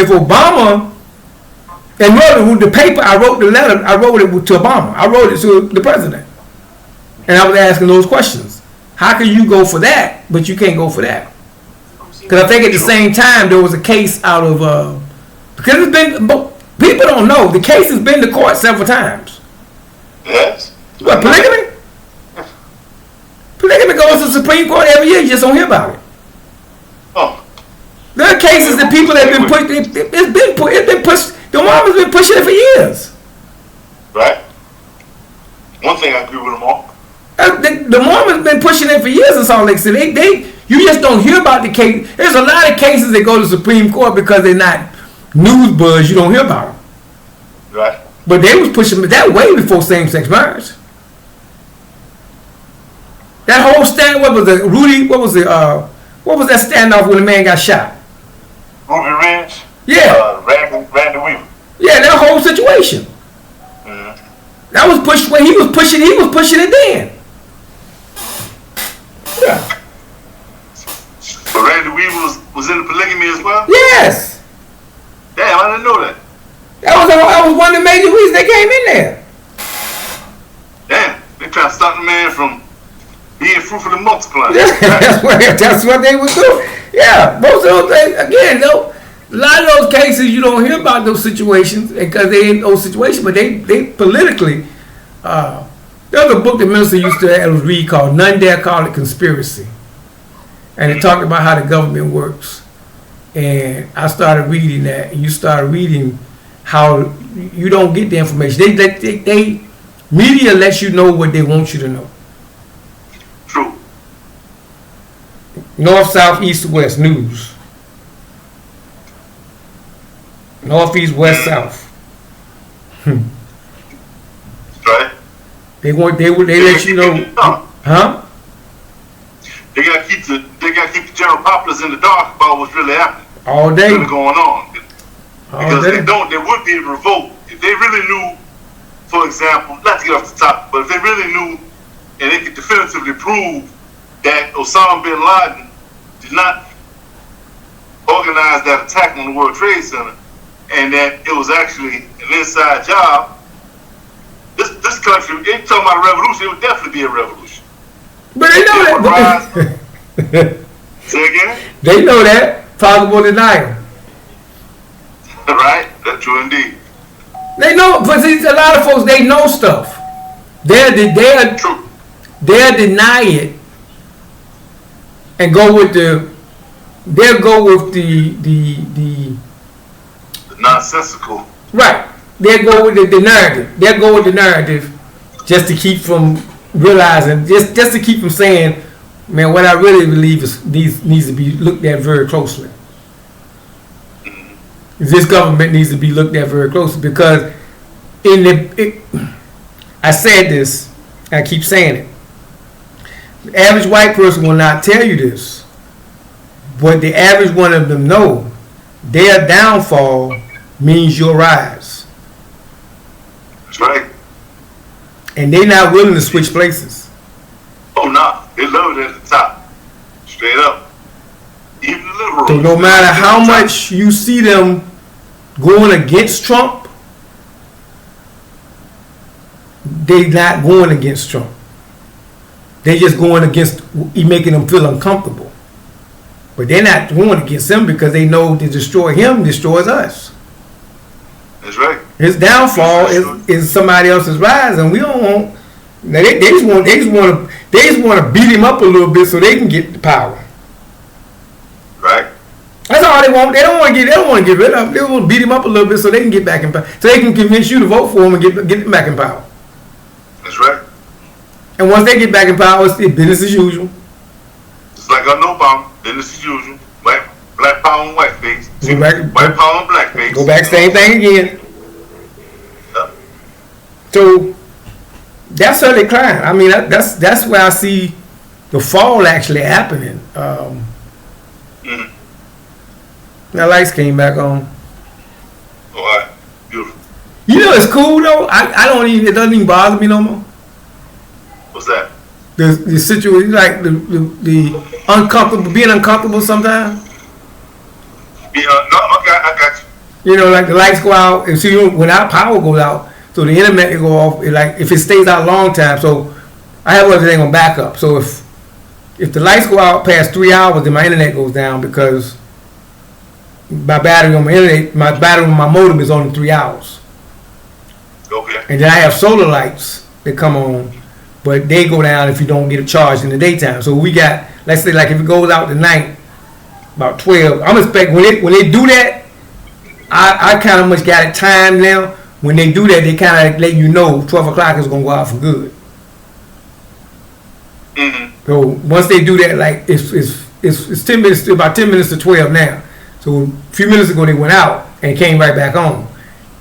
Obama, and the paper I wrote the letter, I wrote it to Obama. I wrote it to the president, and I was asking those questions. How can you go for that, but you can't go for that? Because I think at the same time there was a case out of because it's been, people don't know the case has been to court several times. Yes. What, polygamy? Polygamy goes to the Supreme Court every year. You just don't hear about it. Oh. There are cases that people have been pushed. It's been pushed. The Mormons been pushing it for years. Right. One thing I agree with them all. The Mormons been pushing it for years in Salt Lake City. You just don't hear about the case. There's a lot of cases that go to the Supreme Court because they're not news buzz. You don't hear about them. Right. But they was pushing that way before same-sex marriage. That whole stand, what was that standoff when the man got shot? Ruby Ridge? Yeah. Randy Weaver. Yeah, that whole situation. Mm-hmm. That was pushed when he was pushing it then. Yeah. So Randy Weaver was in the polygamy as well? Yes. Damn, I didn't know that. That was one of the major reasons they came in there. Damn, they trying to stop the man from being fruitful and multiplying. That's what they would do. Yeah, most of those things, again, though, A lot of those cases you don't hear about those situations because they ain't those situations, but they politically. There was a book the minister used to read called "None Dare Call It Conspiracy," and it talked about how the government works. And I started reading that, and you started reading how you don't get the information. They media lets you know what they want you to know. True. North, south, east, west news. North, east, west, south. Right. They let you know, huh? They gotta keep the general populace in the dark about what's really happening. All day. What's really going on. Because day. they would be able to revolt if they really knew. For example, not to get off the topic, but if they really knew and they could definitively prove that Osama bin Laden did not organize that attack on the World Trade Center and that it was actually an inside job, this country, they talking about a revolution, it would definitely be a revolution. But they know that. Say again? They know that. Possible denial. Right? That's true indeed. They know, but see, a lot of folks, they know stuff. They'll deny it and go with they'll go with the nonsensical. Right. They'll go with the narrative. They'll go with the narrative just to keep from realizing, just to keep from saying, man, what I really believe is needs to be looked at very closely. This government needs to be looked at very closely because I said this, I keep saying it. The average white person will not tell you this, but the average one of them know their downfall means your rise. That's right. And they're not willing to switch places. Oh no, they love it at the top, straight up. Even the liberals. So no matter how much you see them going against Trump, they're not going against Trump. They're just going against, making them feel uncomfortable. But they're not going against him because they know to destroy him destroys us. That's right. His downfall is somebody else's rise, and we don't want. They just want to beat him up a little bit so they can get the power. Right. That's all they want. They don't want to get rid of him. They want to beat him up a little bit so they can get back in power. So they can convince you to vote for him and get him back in power. That's right. And once they get back in power, it's business as usual. It's like under Obama, business as usual. Black power and white face. White power and black face. Go back, same thing again. Yep. So that's her decline. I mean, that's where I see the fall actually happening. Now lights came back on. All right, beautiful. You know it's cool though. I don't even, it doesn't even bother me no more. What's that? The situation, like the uncomfortable, being uncomfortable sometimes. Yeah, no, I got you. You know, like the lights go out, and see when our power goes out, so the internet will go off. Like if it stays out a long time, so I have everything on backup. So if the lights go out past 3 hours, then my internet goes down because my battery on my modem is only 3 hours. Okay. And then I have solar lights that come on, but they go down if you don't get it charged in the daytime. So we got, let's say, like if it goes out tonight, about 12. I'm expecting when they do that, I kind of much got it timed now. When they do that, they kind of let you know 12 o'clock is gonna go out for good. Mm-hmm. So once they do that, like it's 10 minutes, about 10 minutes to 12 now. So a few minutes ago they went out and came right back on.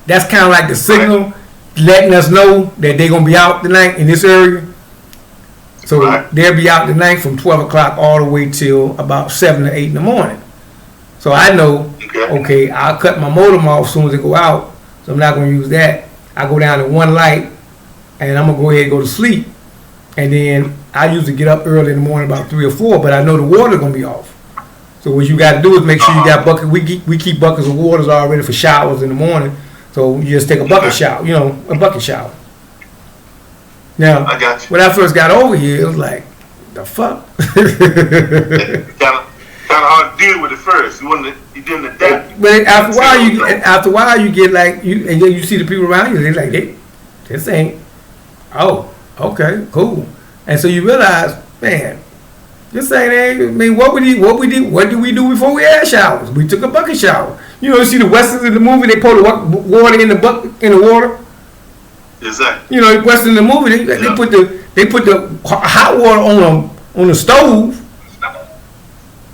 That's kind of like the signal letting us know that they're gonna be out tonight in this area. So they'll be out tonight from 12 o'clock all the way till about 7 or 8 in the morning. So I know, okay, I'll cut my modem off as soon as it go out. So I'm not going to use that. I go down to one light, and I'm going to go ahead and go to sleep. And then I usually get up early in the morning about 3 or 4, but I know the water's going to be off. So what you got to do is make sure you got buckets. We keep buckets of waters already for showers in the morning. So you just take a bucket shower, a bucket shower. Now, I got you. When I first got over here, it was like, the fuck? kind of hard to deal with it first. He didn't adapt. But after a while, you get like and then you see the people around you. They're like, this ain't. Oh, okay, cool. And so you realize, man, this ain't. I mean, what did we do before we had showers? We took a bucket shower. You see the westerns in the movie. They pour the water in the water. Exactly. Western in the movie. They put the hot water on the stove.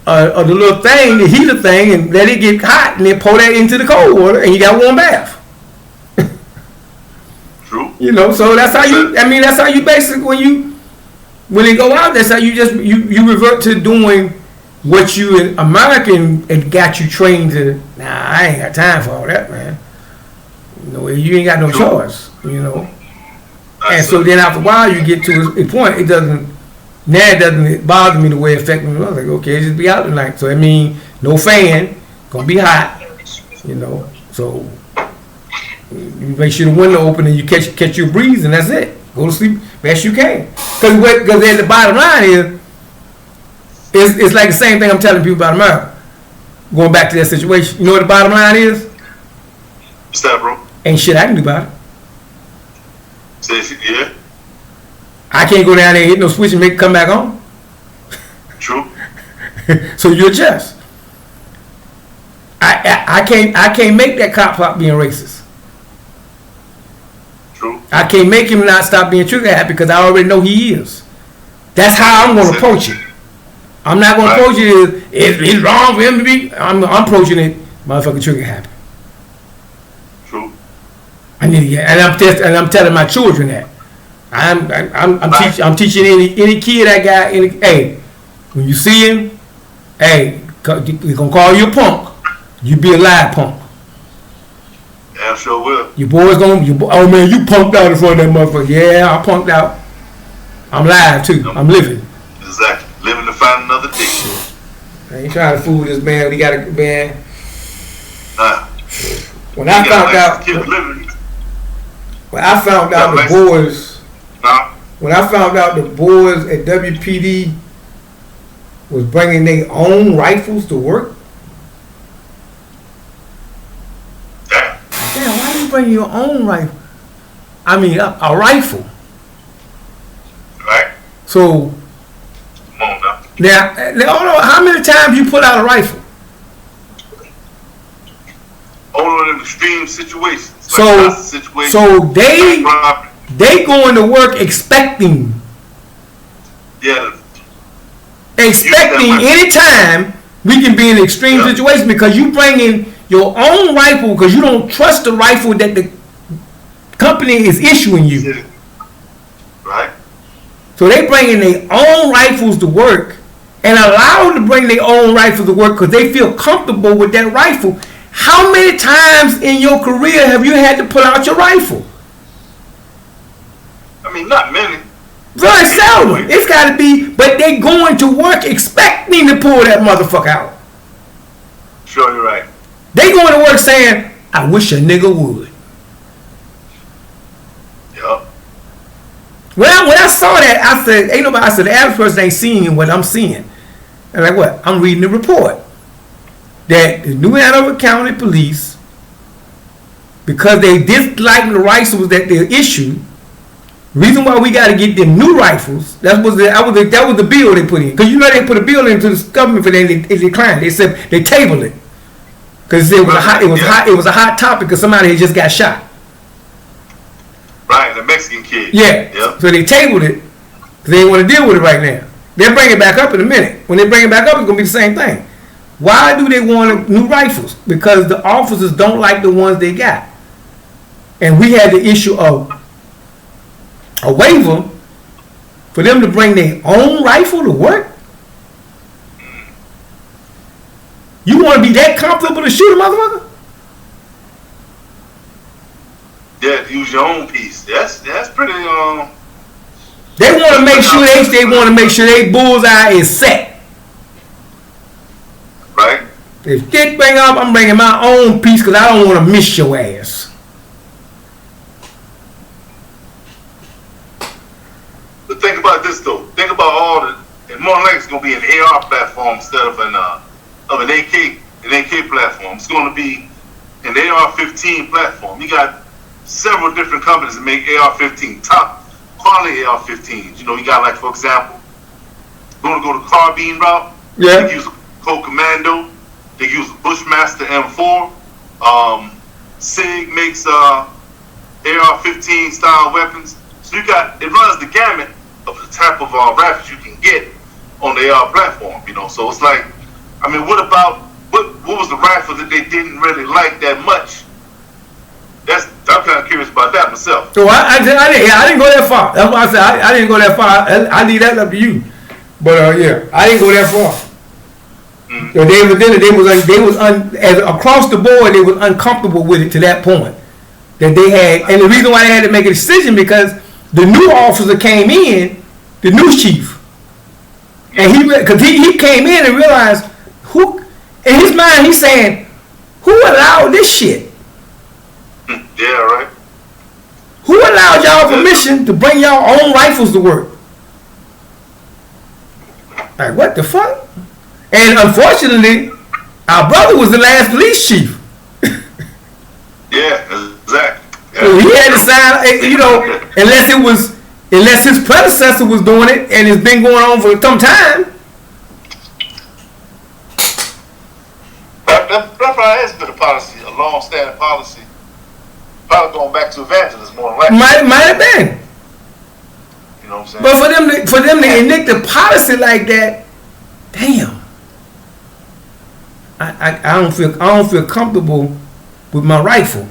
Or the little thing, the heater thing, and let it get hot, and then pour that into the cold water, and you got a warm bath. True. So that's how you. I mean, that's how you basically when they go out. That's how you just you revert to doing what you in American and got you trained to. Nah, I ain't got time for all that, man. You ain't got no choice. And so then after a while, you get to a point. It doesn't bother me the way it affects me. I was like, okay, just be out tonight. So I mean, no fan, gonna be hot, So you make sure the window open and you catch your breeze, and that's it. Go to sleep best you can. Because then the bottom line is, it's like the same thing I'm telling people about America. Going back to that situation, you know what the bottom line is? What's that, bro? Ain't shit I can do about it. Yeah. I can't go down there and hit no switch and make it come back on. True. So you adjust. I can't make that cop stop being racist. True. I can't make him not stop being trigger happy because I already know he is. That's how I'm going to approach it. I'm not going to approach it as it's wrong for him to be. I'm approaching it, motherfucking trigger happy. True. And I'm telling my children that. I'm teaching any kid I got. Hey, when you see him, hey, he's gonna call you a punk. You be a live punk. Yeah, I sure will. Your boy's oh man, you punked out in front of that motherfucker. Yeah, I punked out. I'm live too. I'm living. Exactly. Living to find another day. I ain't trying to fool this man. He got a man. When I found out the boys. When I found out the boys at WPD was bringing their own rifles to work. Damn, why do you bring your own rifle? I mean, a rifle. Right. So, come on now. Now, I don't know how many times you put out a rifle. Only in extreme situations. So they going to work expecting. Yeah. Expecting anytime we can be in an extreme situation because you bring in your own rifle because you don't trust the rifle that the company is issuing you. Right. So they bring in their own rifles to work and allow them to bring their own rifles to work because they feel comfortable with that rifle. How many times in your career have you had to pull out your rifle? I mean, not many. Very seldom. It's got to be, but they going to work expecting to pull that motherfucker out. Sure, you're right. They going to work saying, I wish a nigga would. Yup. When I saw that, I said, ain't nobody, I said, the average person ain't seeing what I'm seeing. And like what? I'm reading the report that the New Hanover County Police, because they disliked the rifles that they issued, reason why we got to get them new rifles, that was the bill they put in. Because they put a bill into the government for that, they declined. They said they tabled it because it was a hot topic because somebody had just got shot. Right, the Mexican kid. Yeah. Yep. So they tabled it because they didn't want to deal with it right now. They'll bring it back up in a minute. When they bring it back up, it's gonna be the same thing. Why do they want new rifles? Because the officers don't like the ones they got, and we had the issue of a waiver for them to bring their own rifle to work. You want to be that comfortable to shoot a motherfucker? Yeah, use your own piece. That's pretty. They want to make sure they want to make sure their bullseye is set. Right. If they bring up, I'm bringing my own piece because I don't want to miss your ass. But think about this though. Think about all the. And more like it's gonna be an AR platform instead of an of an AK platform. It's going to be an AR-15 platform. You got several different companies that make AR-15, top quality AR-15s. You know, you got, like, for example, going to go the carbine route. Yeah. They use a Colt Commando. They use a Bushmaster M4. SIG makes AR-15 style weapons. So it runs the gamut of the type of rifles you can get on the AR platform. You know, so it's like, I mean, what was the rifle that they didn't really like that much? I'm kind of curious about that myself. So I didn't go that far. That's why I said I didn't go that far. I leave that up to you. But yeah, I didn't go that far. Mm-hmm. So as across the board, they was uncomfortable with it to that point that they had, and the reason why they had to make a decision because the new officer came in, the new chief, and he came in and realized who in his mind he's saying who allowed this shit. Yeah, right. Who allowed y'all permission to bring y'all own rifles to work? Like, what the fuck? And unfortunately, our brother was the last police chief. Yeah, exactly. Yeah. So he had to sign, you know, unless his predecessor was doing it and it's been going on for some time. That probably has been a policy, a long-standing policy. Probably going back to evangelism more than likely. Might have been. You know what I'm saying? But for them to enact a policy like that, damn. I don't feel comfortable with my rifle.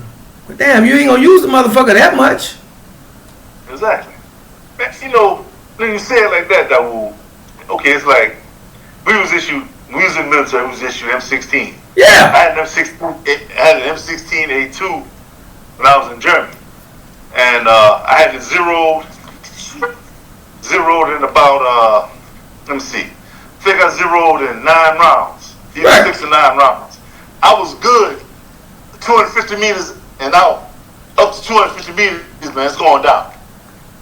But damn, you ain't gonna use the motherfucker that much. Exactly. You know, when you say it like that, okay, it's like we was in the military, we was issued M16. Yeah. I had an M16A2 when I was in Germany. And I had it zeroed in about let me see. I think I zeroed in 9 rounds. Either 6 or 9 rounds. I was good 250 meters and out. Up to 250 meters, man, it's going down.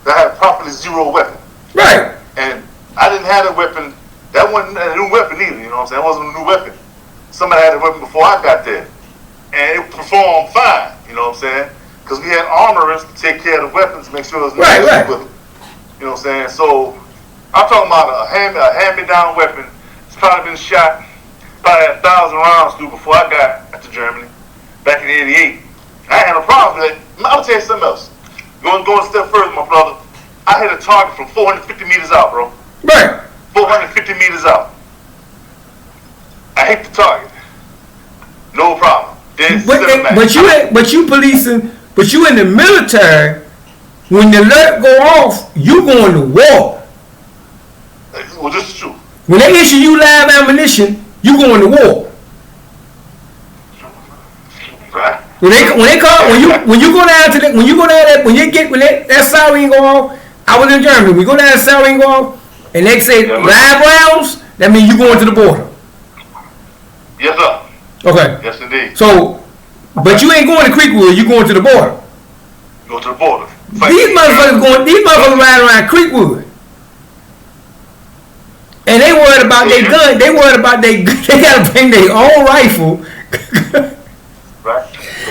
I had a properly zeroed weapon. Right. And I didn't have a weapon. That wasn't a new weapon either, you know what I'm saying? It wasn't a new weapon. Somebody had a weapon before I got there. And it performed fine, you know what I'm saying? Because we had armorers to take care of the weapons, make sure it was no issue with them. You know what I'm saying? So, I'm talking about a hand-me-down weapon. It's probably been shot, probably had 1,000 rounds through before I got to Germany, back in '88. I had no problem with it. I'm going to tell you something else. Going a step further, my brother. I hit a target from 450 meters out, bro. Right. 450 meters out. I hit the target. No problem. But you policing, but you in the military. When the alert go off, you going to war. Well, this is true. When they issue you live ammunition, you going to war. Right. When you go down that siren go off, I was in Germany. We go down that siren go off, and they say live rounds. That means you going to the border. Yes, sir. Okay. Yes, indeed. So, but you ain't going to Creekwood. You going to the border. Go to the border. These motherfuckers riding around Creekwood. And they worried about their gun. They worried about they gotta bring their own rifle. Right.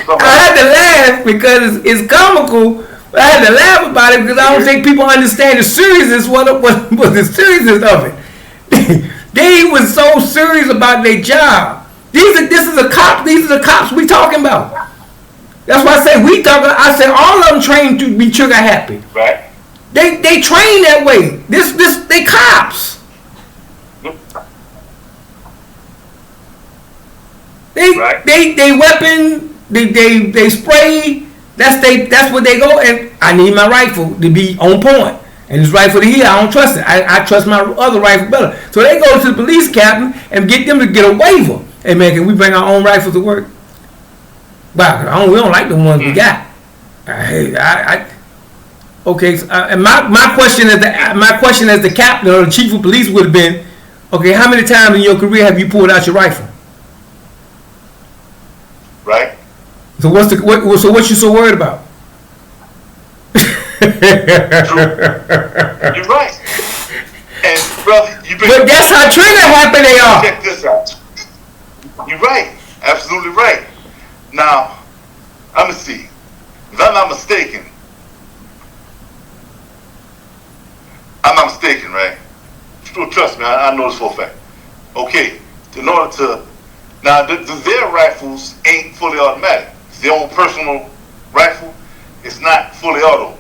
I had to laugh because it's comical. But I had to laugh about it because I don't think people understand the seriousness what the seriousness of it. They was so serious about their job. These are the cops we talking about. That's why I say I said all of them trained to be trigger happy. Right. They train that way. They cops. They weapon. They spray. That's what they go. And I need my rifle to be on point. And this rifle here, I don't trust it. I trust my other rifle better. So they go to the police captain and get them to get a waiver. Hey man, can we bring our own rifles to work? Wow, we don't like the ones we got. Okay. So, and my question as the captain or the chief of police would have been, okay, how many times in your career have you pulled out your rifle? Right. So what you so worried about? True. You're right. And brother, but that's how trigger happy they are. Check this out. You're right. Absolutely right. Now, let me see. If I'm not mistaken, right? Trust me, I know this for a fact. Okay, in order to now, their rifles ain't fully automatic. It's their own personal rifle. It's not fully auto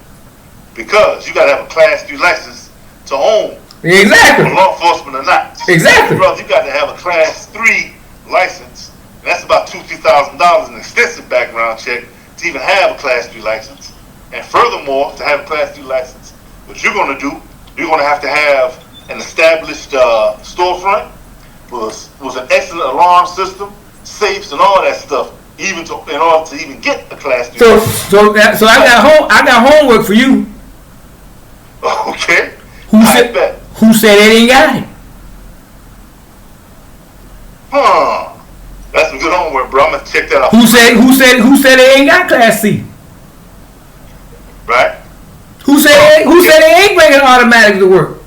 because you got to have a Class 3 license to own. Exactly. Law enforcement or not. Exactly. Brother, you got to have a Class 3 license. And that's about $2,000-$3,000 in an extensive background check to even have a Class 3 license. And furthermore, to have a Class 3 license, what you're going to do, you're going to have an established storefront with an excellent alarm system, safes, and all that stuff, in order to even get a Class 3 license. So I got homework for you. Okay. Who said they ain't got it? That's some good homework, bro. I'm gonna check that out. Who said they ain't got Class C? Right. Who said they ain't bringing automatic to work?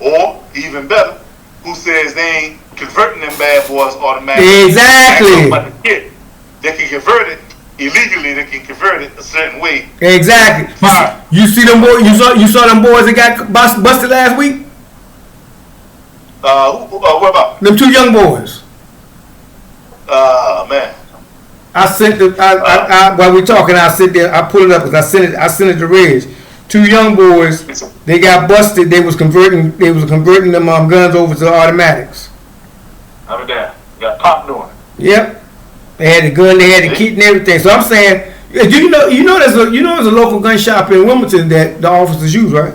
Or even better, who says they ain't converting them bad boys automatic? Exactly. They can convert it illegally. They can convert it a certain way. Exactly. You see them boys? You saw them boys that got busted last week? What about them 2 young boys? Man. I sent while we talking, I sit there, I pull it up because I sent it to Reg. 2 young boys, they got busted. They was converting them guns over to automatics. I mean, damn, you got pop doing it. Yep, they had the gun, they had the kit and everything. So I'm saying, you know, there's a local gun shop in Wilmington that the officers use, right?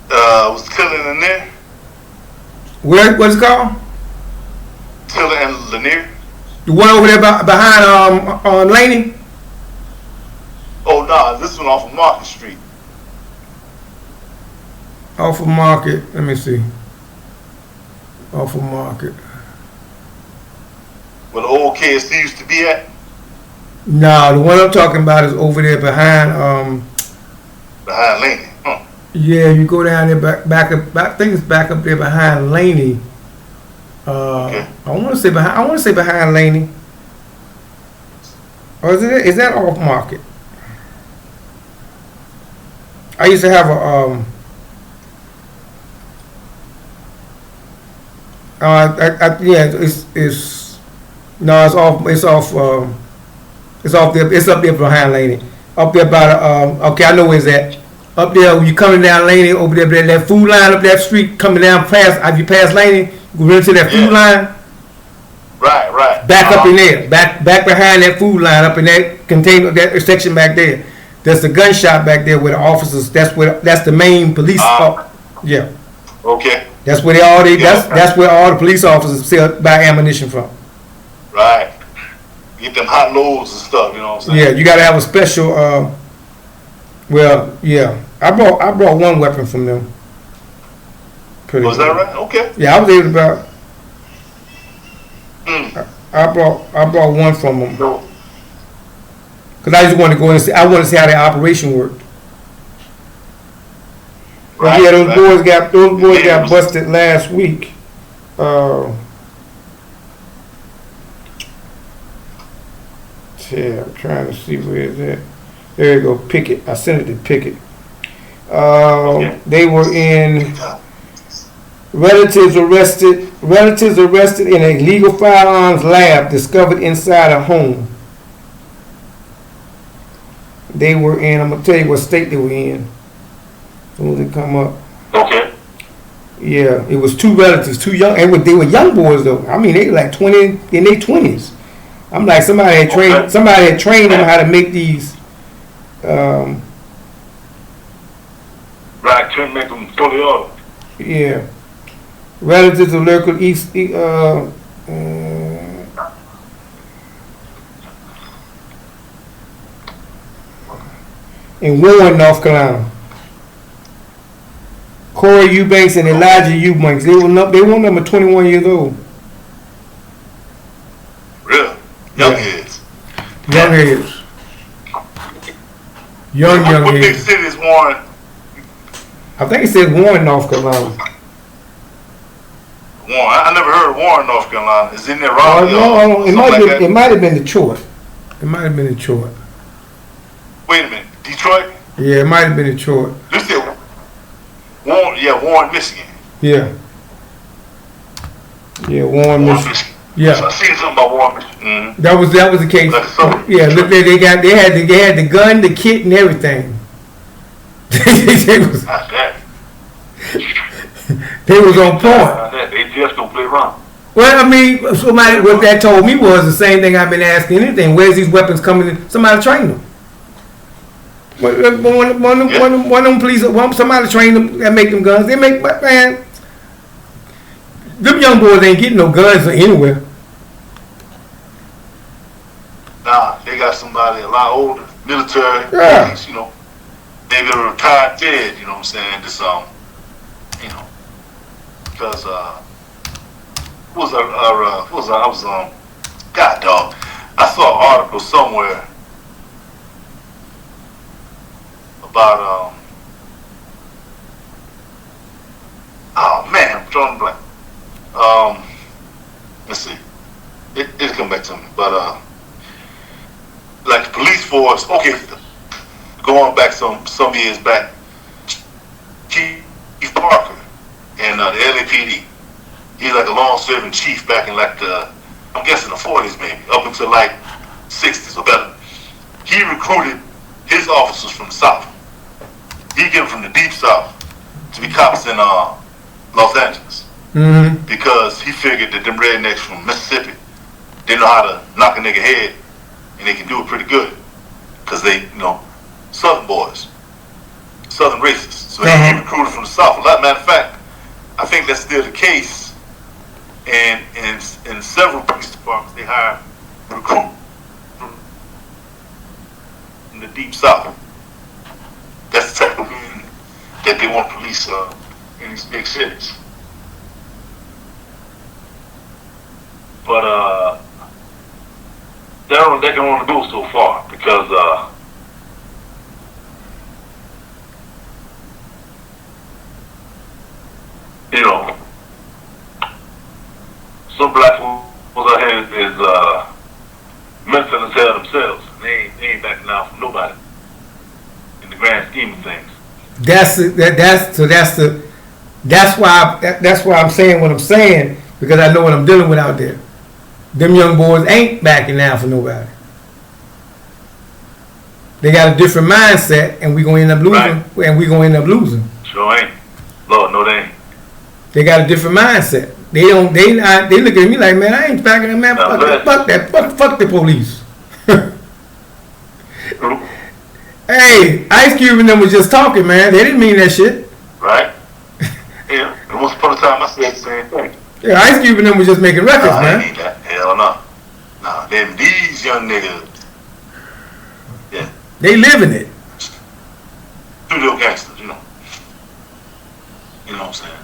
Was Tiller in there? What's it called? Tiller and Lanier. The one over there behind Laney. Oh no, this one off of Market Street. Off of Market. Let me see. Off of Market. Where the old KSC used to be at? No, the one I'm talking about is over there behind behind Laney. Yeah, you go down there back up. I think it's back up there behind Laney. Okay. I want to say behind Laney. Or is that off Market? I used to have a it's off there. It's up there behind Laney. Up there about okay, I know where it's at. Up there when you coming down Laney, over there that food line up that street coming down past, if you pass Laney, go into that food line. Right. Back up in there, back behind that food line, up in that container, that section back there. There's the gun shop back there where the officers. That's the main police. Yeah. Okay. That's where that's where all the police officers buy ammunition from. Right. Get them hot loads and stuff. You know what I'm saying? Yeah, you got to have a special. Well, yeah, I brought one weapon from them. Was that right? Okay. Yeah, I was able to buy. I brought one from them. No. Cause I just wanted to go and see. I wanted to see how their operation worked. Right, yeah, those boys got busted last week. Yeah, I'm trying to see where it's at. There you go, Pickett. I sent it to Pickett. They were in relatives arrested in a legal firearms lab discovered inside a home. They were in, I'm going to tell you what state they were in. As soon as it come up. Okay. Yeah, it was 2 relatives, 2 young, and they were young boys though. I mean, they were like 20, in their 20s. I'm like, somebody had trained them how to make these. Right, to make them fully auto. Yeah. Relatives of local East, in Warren, North Carolina. Corey Eubanks and Elijah Eubanks. They were number 21 years old. Really? Young heads. Young heads. Young What heads. big city is Warren? I think it said Warren, North Carolina. Warren. I never heard of Warren, North Carolina. Is it in there, Oh, Raleigh? no, it might like have been. It might have been Detroit. It might have been Detroit. Wait a minute, Detroit? Yeah, it might have been Detroit. You said Warren? Yeah, Warren, Michigan. Yeah. Yeah, Warren, Michigan. Yeah. So I seen something about Warren, Michigan. Mm-hmm. That was the case. Like Yeah, look, they had the gun, the kit, and everything. They was on point. They just don't play around. Well, I mean, somebody what that told me was the same thing I've been asking. Anything? Where's these weapons coming in? Somebody train them. One of them police, somebody train them and make them guns. They make, man. Them young boys ain't getting no guns anywhere. Nah, they got somebody a lot older, military, Yeah. police, you know. Maybe a retired Fed, you know what I'm saying? This, you know, because, God dog, I saw an article somewhere about, oh man, I'm drawing a blank. Let's see, it'll come back to me, but, like the police force, okay, going back some years back, Chief Parker and the LAPD, he's like a long-serving chief back in like I'm guessing the 40s maybe, up until like 60s or better. He recruited his officers from the South. He came from the deep South to be cops in Los Angeles. Mm-hmm. Because he figured that them rednecks from Mississippi, they know how to knock a nigga head, and they can do it pretty good. Because they, you know, Southern boys, Southern racists. So he recruited from the South. Matter of fact, I think that's still the case. And in several police departments, they hire recruits from the deep South. That's the type of men that they want police in these big cities. But they can only go so far because you know, some black folks out here is mental as hell themselves. They ain't backing down from nobody in the grand scheme of things. That's why I'm saying what I'm saying, because I know what I'm dealing with out there. Them young boys ain't backing down for nobody. They got a different mindset, and we gonna end up losing. Right. And we gonna end up losing. Sure ain't. Lord, no, they ain't. They got a different mindset. They don't. They look at me like, man, I ain't backing them. Man, fuck that. Fuck the police. Hey, Ice Cube and them was just talking, man. They didn't mean that shit. Right. Yeah. And once upon a time, I said the same thing. Yeah, Ice Cube and them was just making records, I man. ain't need that. Hell no. Nah, them these young niggas. Yeah. They living it. Studio gangsters, you know. You know what I'm saying?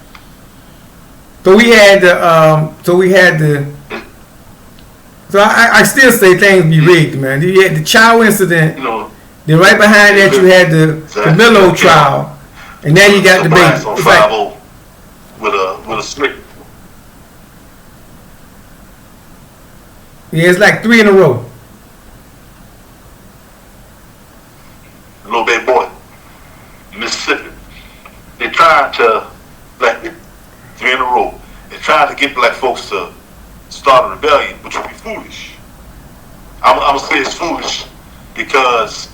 So I still say things be rigged, man. You had the Chow incident. You know. Then right behind that you had the Miller trial, and now you got the baby. On 5-0 with a straight. Yeah, it's like 3 in a row. A little baby boy, Mississippi. They trying to, like, 3 in a row. They're trying to get black folks to start a rebellion, which would be foolish. I'm gonna say it's foolish because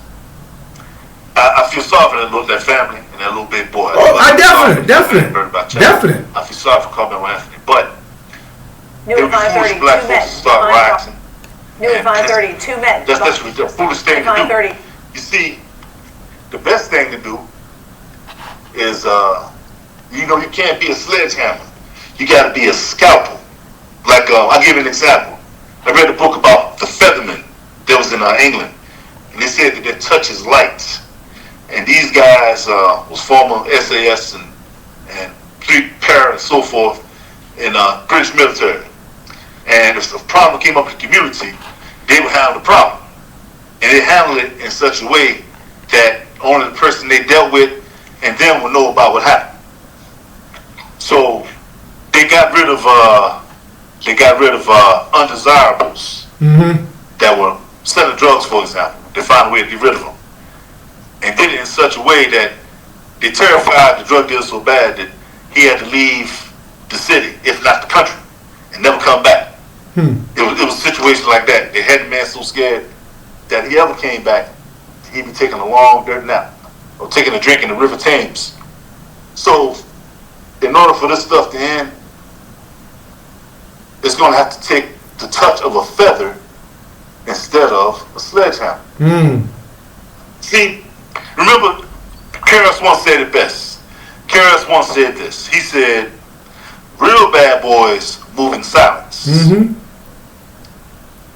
I feel sorry for that family and that little baby boy. Definitely. I feel sorry for Carmelo Anthony, but New it would be foolish for black folks to start rioting. New at 5:30, 2 men. That's the foolish thing to do. 5:30. You see, the best thing to do is, you know, you can't be a sledgehammer. You got to be a scalpel. Like, I'll give you an example. I read a book about the Feathermen that was in England, and they said that their touch is light. And these guys was former SAS and para and so forth in British military. And if a problem came up in the community, they would handle the problem. And they handled it in such a way that only the person they dealt with and them would know about what happened. So they got got rid of undesirables that were selling drugs, for example. They found a way to get rid of them, and did it in such a way that they terrified the drug dealer so bad that he had to leave the city, if not the country, and never come back. It was a situation like that. They had the man so scared that he ever came back, he'd be taking a long dirt nap or taking a drink in the River Thames. So, in order for this stuff to end, it's going to have to take the touch of a feather instead of a sledgehammer. See, remember, Karras once said it best. Karras once said this. He said, "Real bad boys move in silence."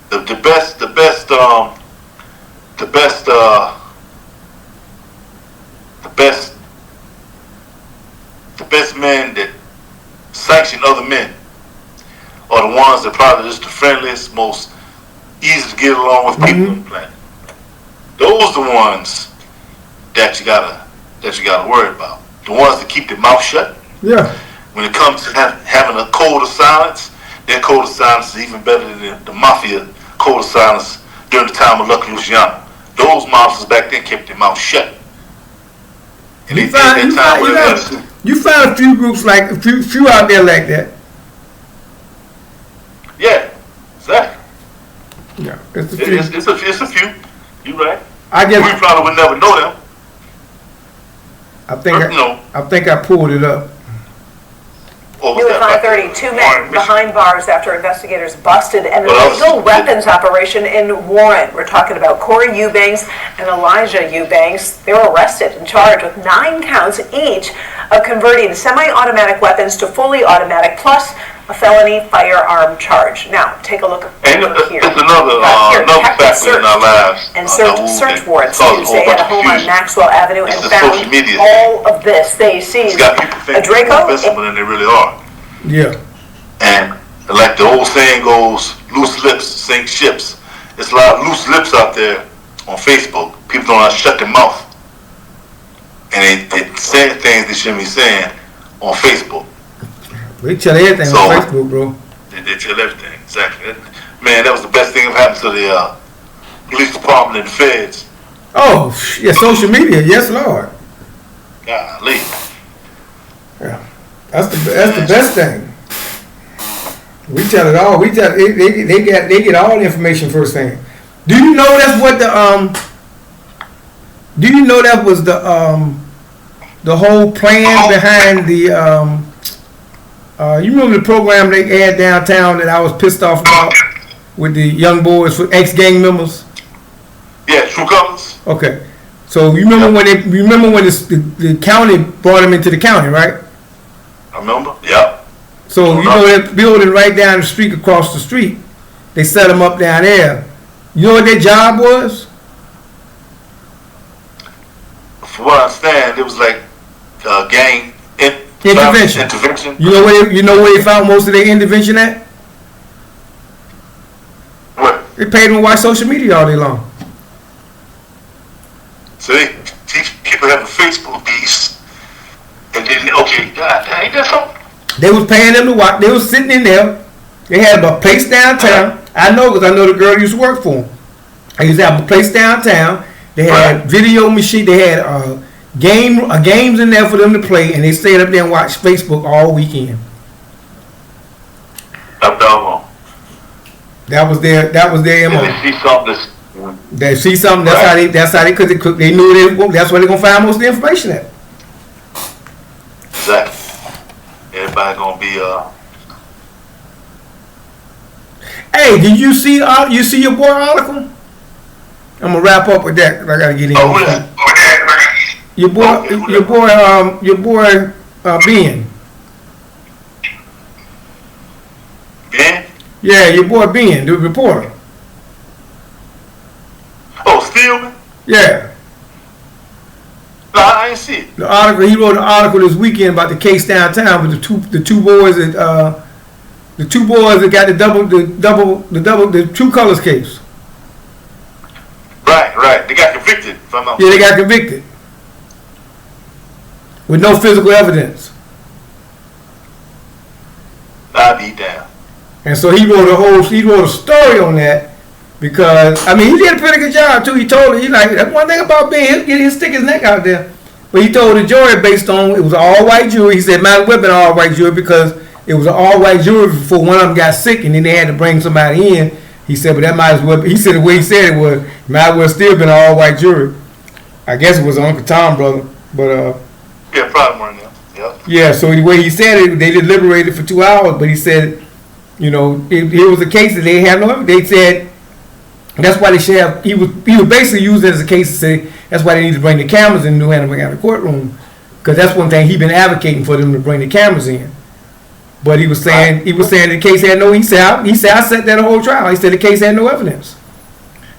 The best men that sanction other men are the ones that probably just the friendliest, most easy to get along with people on the planet. Those are the ones that you gotta worry about. The ones that keep their mouth shut. Yeah. When it comes to having a code of silence, their code of silence is even better than the mafia code of silence during the time of Lucky Luciano. Those mobsters back then kept their mouth shut. And You find a few groups like a few out there like that. Yeah, exactly. Yeah, it's a few. It's a few. You right. I guess We probably would never know them. I think I pulled it up. New at 5:30, two men behind bars after investigators busted an illegal weapons operation in Warren. We're talking about Corey Eubanks and Elijah Eubanks. They were arrested and charged with 9 counts each of converting semi-automatic weapons to fully automatic, plus a felony firearm charge. Now, take a look over here. It's another factor in our lives. And served search warrants Tuesday at a home on Maxwell Avenue and found all of this. They seized a Draco. Than they really are. Yeah. And like the old saying goes, loose lips sink ships. There's a lot of loose lips out there on Facebook. People don't know how to shut their mouth. And they say things they shouldn't be saying on Facebook. They tell everything on Facebook, bro. They tell everything, exactly. Man, that was the best thing that happened to the police department and the feds. Oh, yeah, social media, yes, Lord. Golly. Yeah, that's the best thing. We tell it all. They get all the information first thing. Do you know that's what Do you know that was the whole plan behind the you remember the program they had downtown that I was pissed off about with the young boys for ex-gang members? Yeah, True Colors. Okay, so you remember when the county brought them into the county, right? I remember. Yep. So you know that building right down the street, across the street, they set them up down there. You know what their job was? For what I understand, it was like gang intervention. You know where they found most of their intervention at? What? They paid them to watch social media all day long. So they teach people having Facebook beefs, and then ain't that something? They was paying them to watch. They was sitting in there. They had a place downtown. I know because I know the girl used to work for them. They used to have a place downtown. They had video machine. They had games in there for them to play, and they stayed up there and watched Facebook all weekend. I'm down. That was their MO. They see something. That's how they because they knew that's where they're gonna find most of the information at. Exactly. Everybody gonna be Hey, did you see your boy article? I'm gonna wrap up with that. I gotta get in. Your boy, Ben. Ben? Yeah, your boy Ben, the reporter. Oh, Steelman? Yeah. No, I ain't see it. He wrote an article this weekend about the case downtown with the two boys that got the True Colors case. Right. They got convicted. If I'm not Yeah, they got convicted with no physical evidence. I'll be down. And so he wrote a story on that because, I mean, he did a pretty good job too. He told her, that's one thing about being, he'll stick his neck out there. But he told the jury based on, it was an all-white jury. He said, might as well been an all-white jury because it was an all-white jury before one of them got sick and then they had to bring somebody in. He said, but that might as well, he said the way he said it was, might as well still been an all-white jury. I guess it was Uncle Tom, brother. But, yeah, probably more than that. Yep. Yeah, so the way he said it, they deliberated for 2 hours, but he said, it was a case that they had no, they said, that's why they should have, he was basically used it as a case to say, that's why they need to bring the cameras in New Hanover County courtroom, because that's one thing he'd been advocating for them to bring the cameras in. But he was saying the case had no, he said I sat there the whole trial. He said the case had no evidence.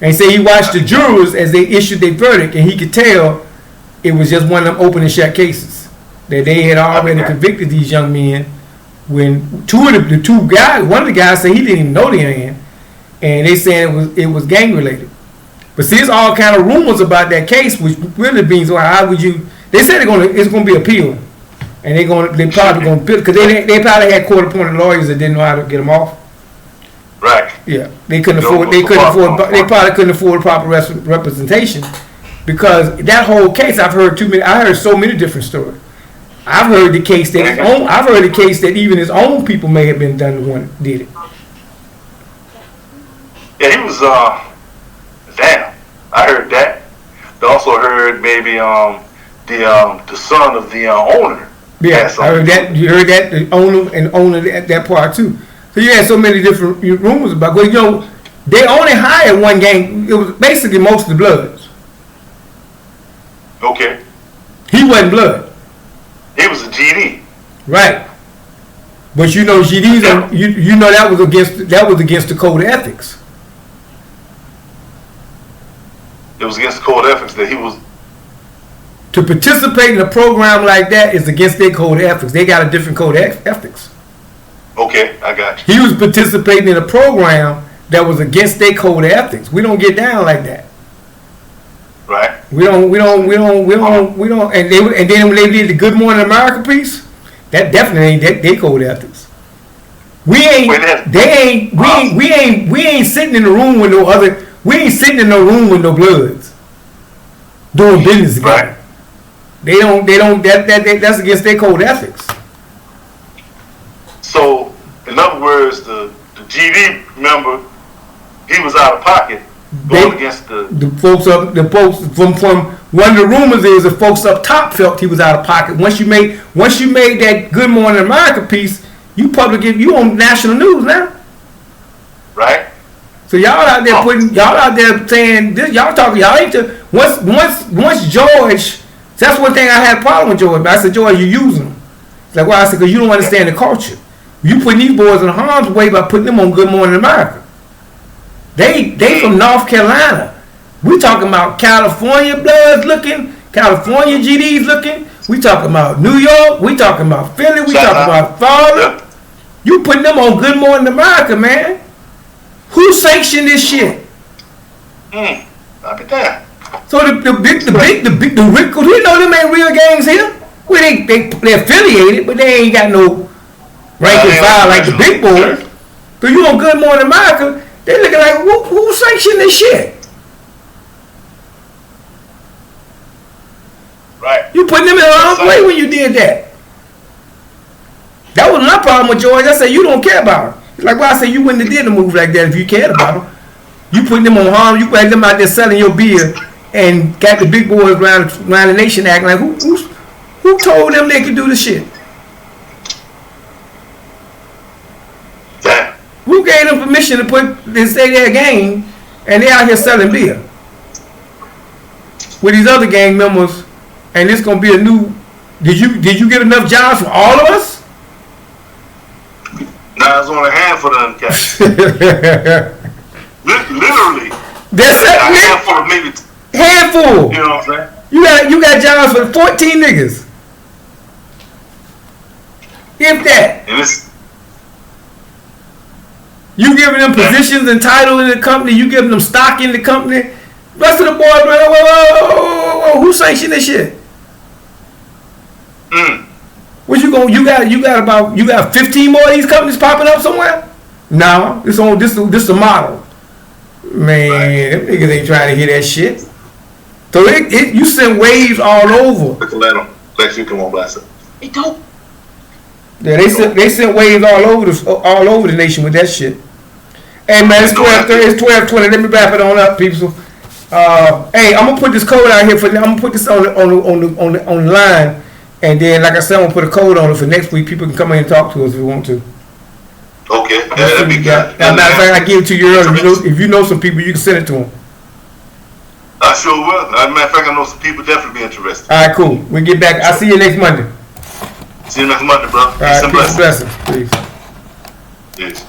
And he said he watched the jurors as they issued their verdict, and he could tell it was just one of them open and shut cases. That they had already convicted these young men when one of the guys said he didn't even know the man, and they said it was gang related. But see, it's all kind of rumors about that case, which really means how would you? They said it's going to be appealed, and they probably going to appeal because they probably had court appointed lawyers that didn't know how to get them off. Right. Yeah, they probably couldn't afford proper representation because that whole case I heard so many different stories. I've heard the case that even his own people may have been done the one did it. Yeah, he was damn. I heard that. I also heard maybe the son of the owner. Yeah, I heard that. You heard that the owner that part too. So you had so many different rumors about. Well, they only hired one gang. It was basically most of the Bloods. Okay. He wasn't Blood. He was a GD. Right. But GDs that was against the code of ethics. It was against the code of ethics that he was. To participate in a program like that is against their code of ethics. They got a different code of ethics. Okay, I got you. He was participating in a program that was against their code of ethics. We don't get down like that. Right. We don't. And then when they did the Good Morning America piece, that definitely ain't their code of ethics. We ain't sitting in the room with no other. We ain't sitting in no room with no Bloods doing business together. Right. They don't. That's against their code of ethics. So, in other words, the GD member, he was out of pocket going against the folks from one of the rumors is the folks up top felt he was out of pocket. Once you made that Good Morning America piece, you on national news now. Right. So y'all out there saying this. Y'all ain't to once George. That's one thing I had a problem with George. But I said, George, you using them. It's like, why? I said, because you don't understand the culture. You putting these boys in harm's way by putting them on Good Morning America. They from North Carolina. We talking about California Bloods looking, California GDs looking. We talking about New York. We talking about Philly. We talking about Florida. You putting them on Good Morning America, man. Who sanctioned this shit? I'll be damned. So the Rickles, we know them ain't real gangs here. Well, they affiliated, but they ain't got no rank and file like the big boys. So you on Good Morning America, they looking like, who sanctioned this shit? Right. You putting them in the wrong way when you did that. That was my problem with George. I said, you don't care about him. Like, well, I said, you wouldn't have did a move like that if you cared about him. You putting them on harm, you got them out there selling your beer and got the big boys around the nation acting like, who told them they could do the shit? Who gave them permission to say they're a gang and they out here selling beer with these other gang members? And it's gonna be a new. Did you get enough jobs for all of us? Nah, it's only a handful of them cats. Literally. That's a handful, maybe. Handful. You know what I'm saying? You got jobs for 14 niggas. If that. And it's. You giving them positions and title in the company. You giving them stock in the company. Rest of the boys, whoa, who sanctioned this shit? What you going? You got 15 more of these companies popping up somewhere? No, this the model. Man, them niggas ain't trying to hear that shit. So you send waves all over. Lex, you come on, blast it. It don't. Yeah, they sent waves all over the nation with that shit. Hey man, it's 12:20. Let me wrap it on up, people. Hey, I'm gonna put this code out here I'm gonna put this on the line, and then like I said, I'm gonna put a code on it for next week. People can come in and talk to us if you want to. Okay, that'd be good. As a matter of fact, I give it to you early. If you know some people, you can send it to them. I sure will. As a matter of fact, I know some people definitely be interested. All right, cool. We'll get back. I'll see you next Monday. See you next Monday, bro. All right, peace and blessings. Peace. Yes.